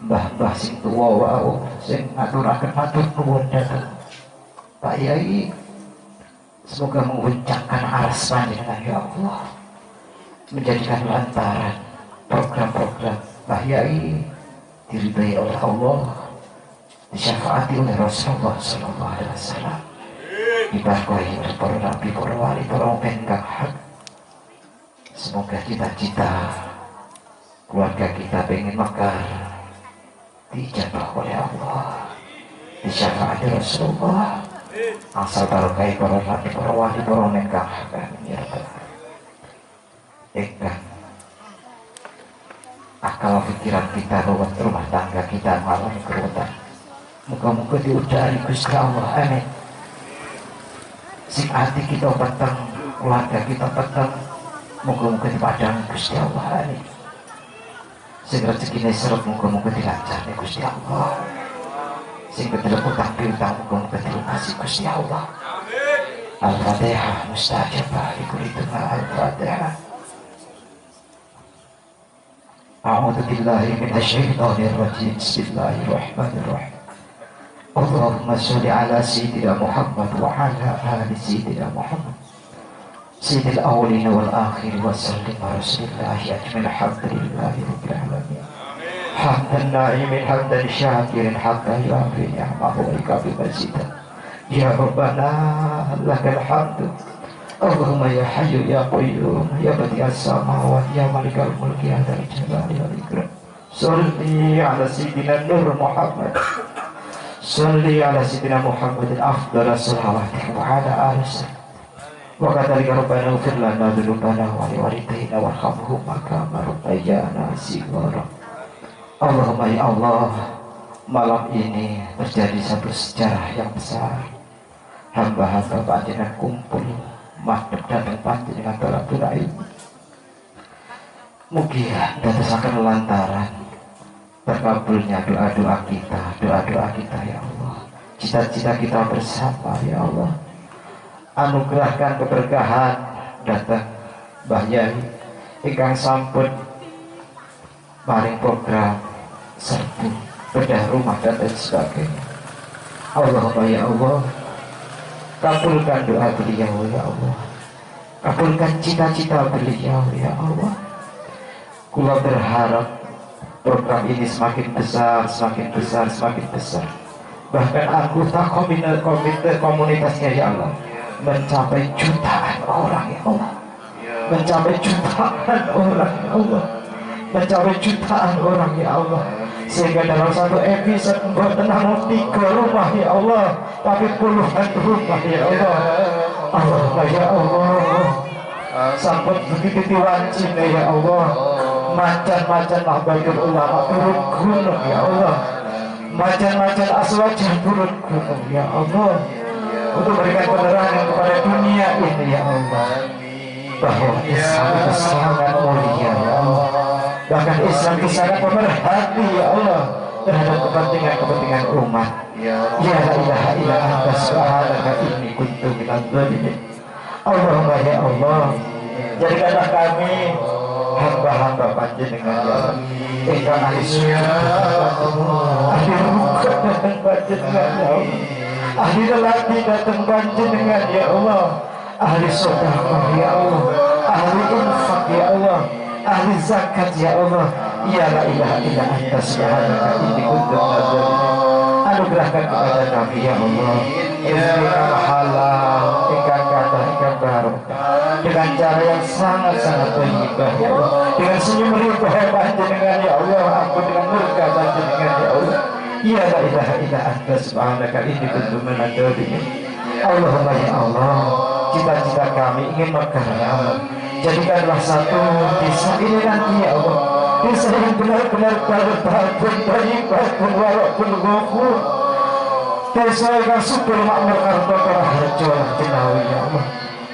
mbah-mbah sing tuwa wau sing ngaturaken matur nuwun dhateng Pak Yai. Semoga menguncangkan aras panjenengan ya Allah, menjadikan lantaran program-program Pak Yai diridhai oleh Allah, disyafaati oleh Rasulullah sallallahu alaihi wasallam, diberkahi oleh para nabi, para wali, para penggang hak. Semoga cita-cita keluarga kita pengen mekar dijabah oleh Allah, disyafaati Rasulullah, asal barokah para nabi, para wali, para penggang hak. Amin ya rabbal alamin. Akal pikiran kita, rumah tangga kita mengalami keruwetan, muka-muka diudari Gusti Allah. Amin. Sing hati kita peteng, keluarga kita peteng, muka-muka dipadang Gusti Allah. Amin. Sing rezekine seret, muka-muka dilancarne Gusti Allah. Sing kedelep utang piutang, muka-muka dilunasi Gusti Allah. Al-Fatihah mustajabah likulituna. Al-Fatihah. أعوذ بالله من الشيطان الرجيم. بسم الله الرحمن الرحيم. اللهم صل على سيدنا محمد وعلى آل سيدنا محمد سيد الأولين والآخرين وسلم على رسول الله أجمل. الحمد لله رب العالمين حمدا ناعم حمدا شاكر حتى يعفي نعمه ويكافي مزيدا. يا ربنا لك الحمد. اللهم يا حي يا قيوم يا بديع السماوات يا مالك الملك يا ذا الجلال والإكرام. صل على سيدنا نور محمد، صل على سيدنا محمد أفضل الصلوات وعلى آله وسلم. وكذلك ربنا اغفر لنا ذنوبنا ولوالدينا وارحمهما كما ربيانا صغارا. Allahumma ya Allah, malam ini terjadi satu sejarah yang besar. Hamba-hamba panjenengan kumpul madhep datang panjenengan Tolatul Ilmi. Mugi dadosaken lantaran terkabulnya doa-doa kita ya Allah. Cita-cita kita bersama ya Allah. Anugerahkan keberkahan datang Mbah Yai ingkang sampun paring program serbu bedah rumah dan lain sebagainya. Allahumma ya Allah, kabulkan doa beliau ya Allah, kabulkan cita-cita beliau ya Allah. Kula berharap program ini semakin besar, semakin besar, semakin besar. Bahkan anggota komite komunitasnya ya Allah mencapai jutaan orang ya Allah, mencapai jutaan orang ya Allah, mencapai jutaan orang ya Allah. Sehingga dalam satu episode buat tenang 3 rumah ya Allah, tapi puluhan rumah ya Allah. Allah ya Allah, sampai begitu diwancin ya Allah. Macan-macan Nahdlatul Ulama turun gunung ya Allah, macan-macan aswajah turun gunung ya Allah, untuk memberikan penerangan kepada dunia ini ya Allah, bahwa Islam itu sangat mulia ya Allah. Bahkan Islam itu sangat pemerhati ya Allah terhadap kepentingan umat. Ya la ilaha illa anta subhanaka inni kuntu minadz dzalimin. Allahumma ya Allah, jadikanlah kami hamba-hamba panjenengan ya Allah, ingkang ahli syukur, ahli ruka datang panjenengan ya Allah, ahli lelaki datang panjenengan ya Allah, ahli sedekah ya Allah, ahli infak ya Allah, ahli zakat ya Allah. Ya la ilaha illa anta subhanaka inni kuntu minadz dzalimin. Anugerahkan kepada kami ya Allah rezeki halal, ingkang kathah, ingkang barokah, dengan cara yang sangat-sangat thayyibah ya Allah, dengan senyum ridho panjenengan ya Allah, ampun dengan murka panjenengan ya Allah. Ya la ilaha illa anta subhanaka inni kuntu minadz dzalimin. Allahumma ya Allah, cita-cita kami ingin mekar ya Allah. Jadikanlah satu desa ini nanti ya Allah, desa yang benar-benar berbahagia, thayyibah, walaupun ghafur, desa yang subur makmur karta harjo jenawi ya Allah,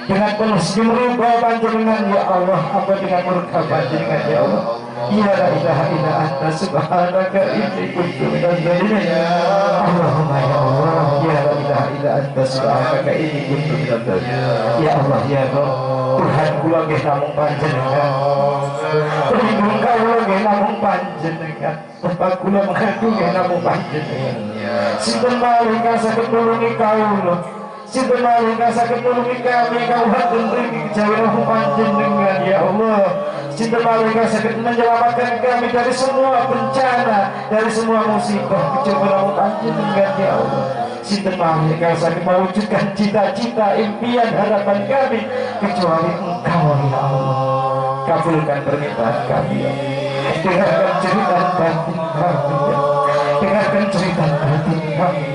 dengan penuh senyum ridho panjenengan ya Allah, apa dengan murka panjenengan ya Allah. Ya la ilaha illa anta subhanaka inni kuntu minadz dzalimin. Allahumma ya Allah, ya la ilaha illa anta subhanaka inni kuntu minadz dzalimin. Ya Allah ya Rabb, Tuhan kula nggih namung panjenengan. panjenengan. Bapak kula mengatungi namu panjenengan. Sinten malih ingkang saged nulungi kawula. Sinten malih ingkang saged nulungi kami kabupaten mriki kejawi namu panjenengan ya Allah. Sinten malih ingkang saged menyelamatkan kami dari semua bencana, dari semua musibah kejawi namu panjenengan ya Allah. Sinten malih ingkang saged mewujudkan cita-cita, impian, harapan kami kecuali Engkau ya Allah. Kabulkan permintaan kami ya Allah. Dengarkan cerita batin kami ya. Dengarkan cerita batin kami.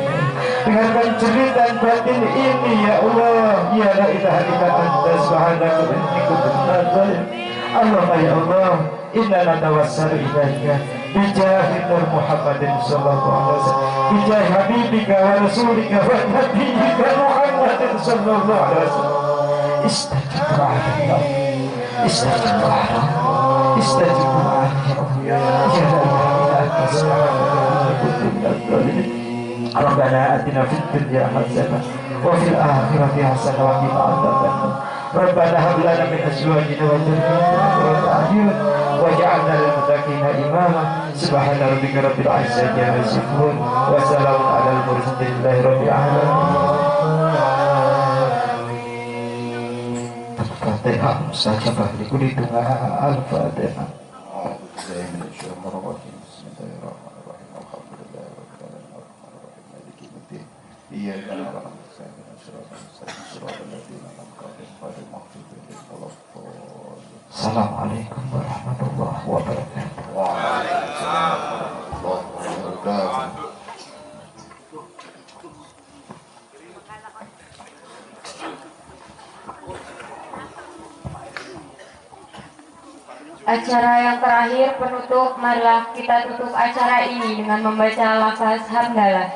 Dengarkan cerita batin ini ya Allah. Ya la ilaha illa anta subhanaka inni kuntu minadz zalimin. Allahumma ya Allah, inna natawassalu ilaika bijahi Nur Muhammadin sallallahu alaihi wasallam, bijahi habibika wa rasulika wa nabiyyika Muhammadin sallallahu alaihi wasallam. Istajib doa, istajib doa, istajib doa ya Allah. Ya la ilaha illa anta subhanaka inni kuntu minadz zalimin. Rabbana atina fid dunya hasanah wa fil akhirati hasanah wa qina adzabannar. Rabbana hab lana min azwajina wa dhurriyyatina qurrata a'yun waj'alna lil muttaqina imama. Subhana rabbika rabbil izzati amma yasifun wa salamun alal mursalin rabbil alamin. Al-Fatihah saja bariku di tengah Al-Fatihah. Assalamualaikum warahmatullahi wabarakatuh. Waalaikumsalam warahmatullahi wabarakatuh. Acara yang terakhir penutup, marilah kita tutup acara ini dengan membaca lafaz hamdalah.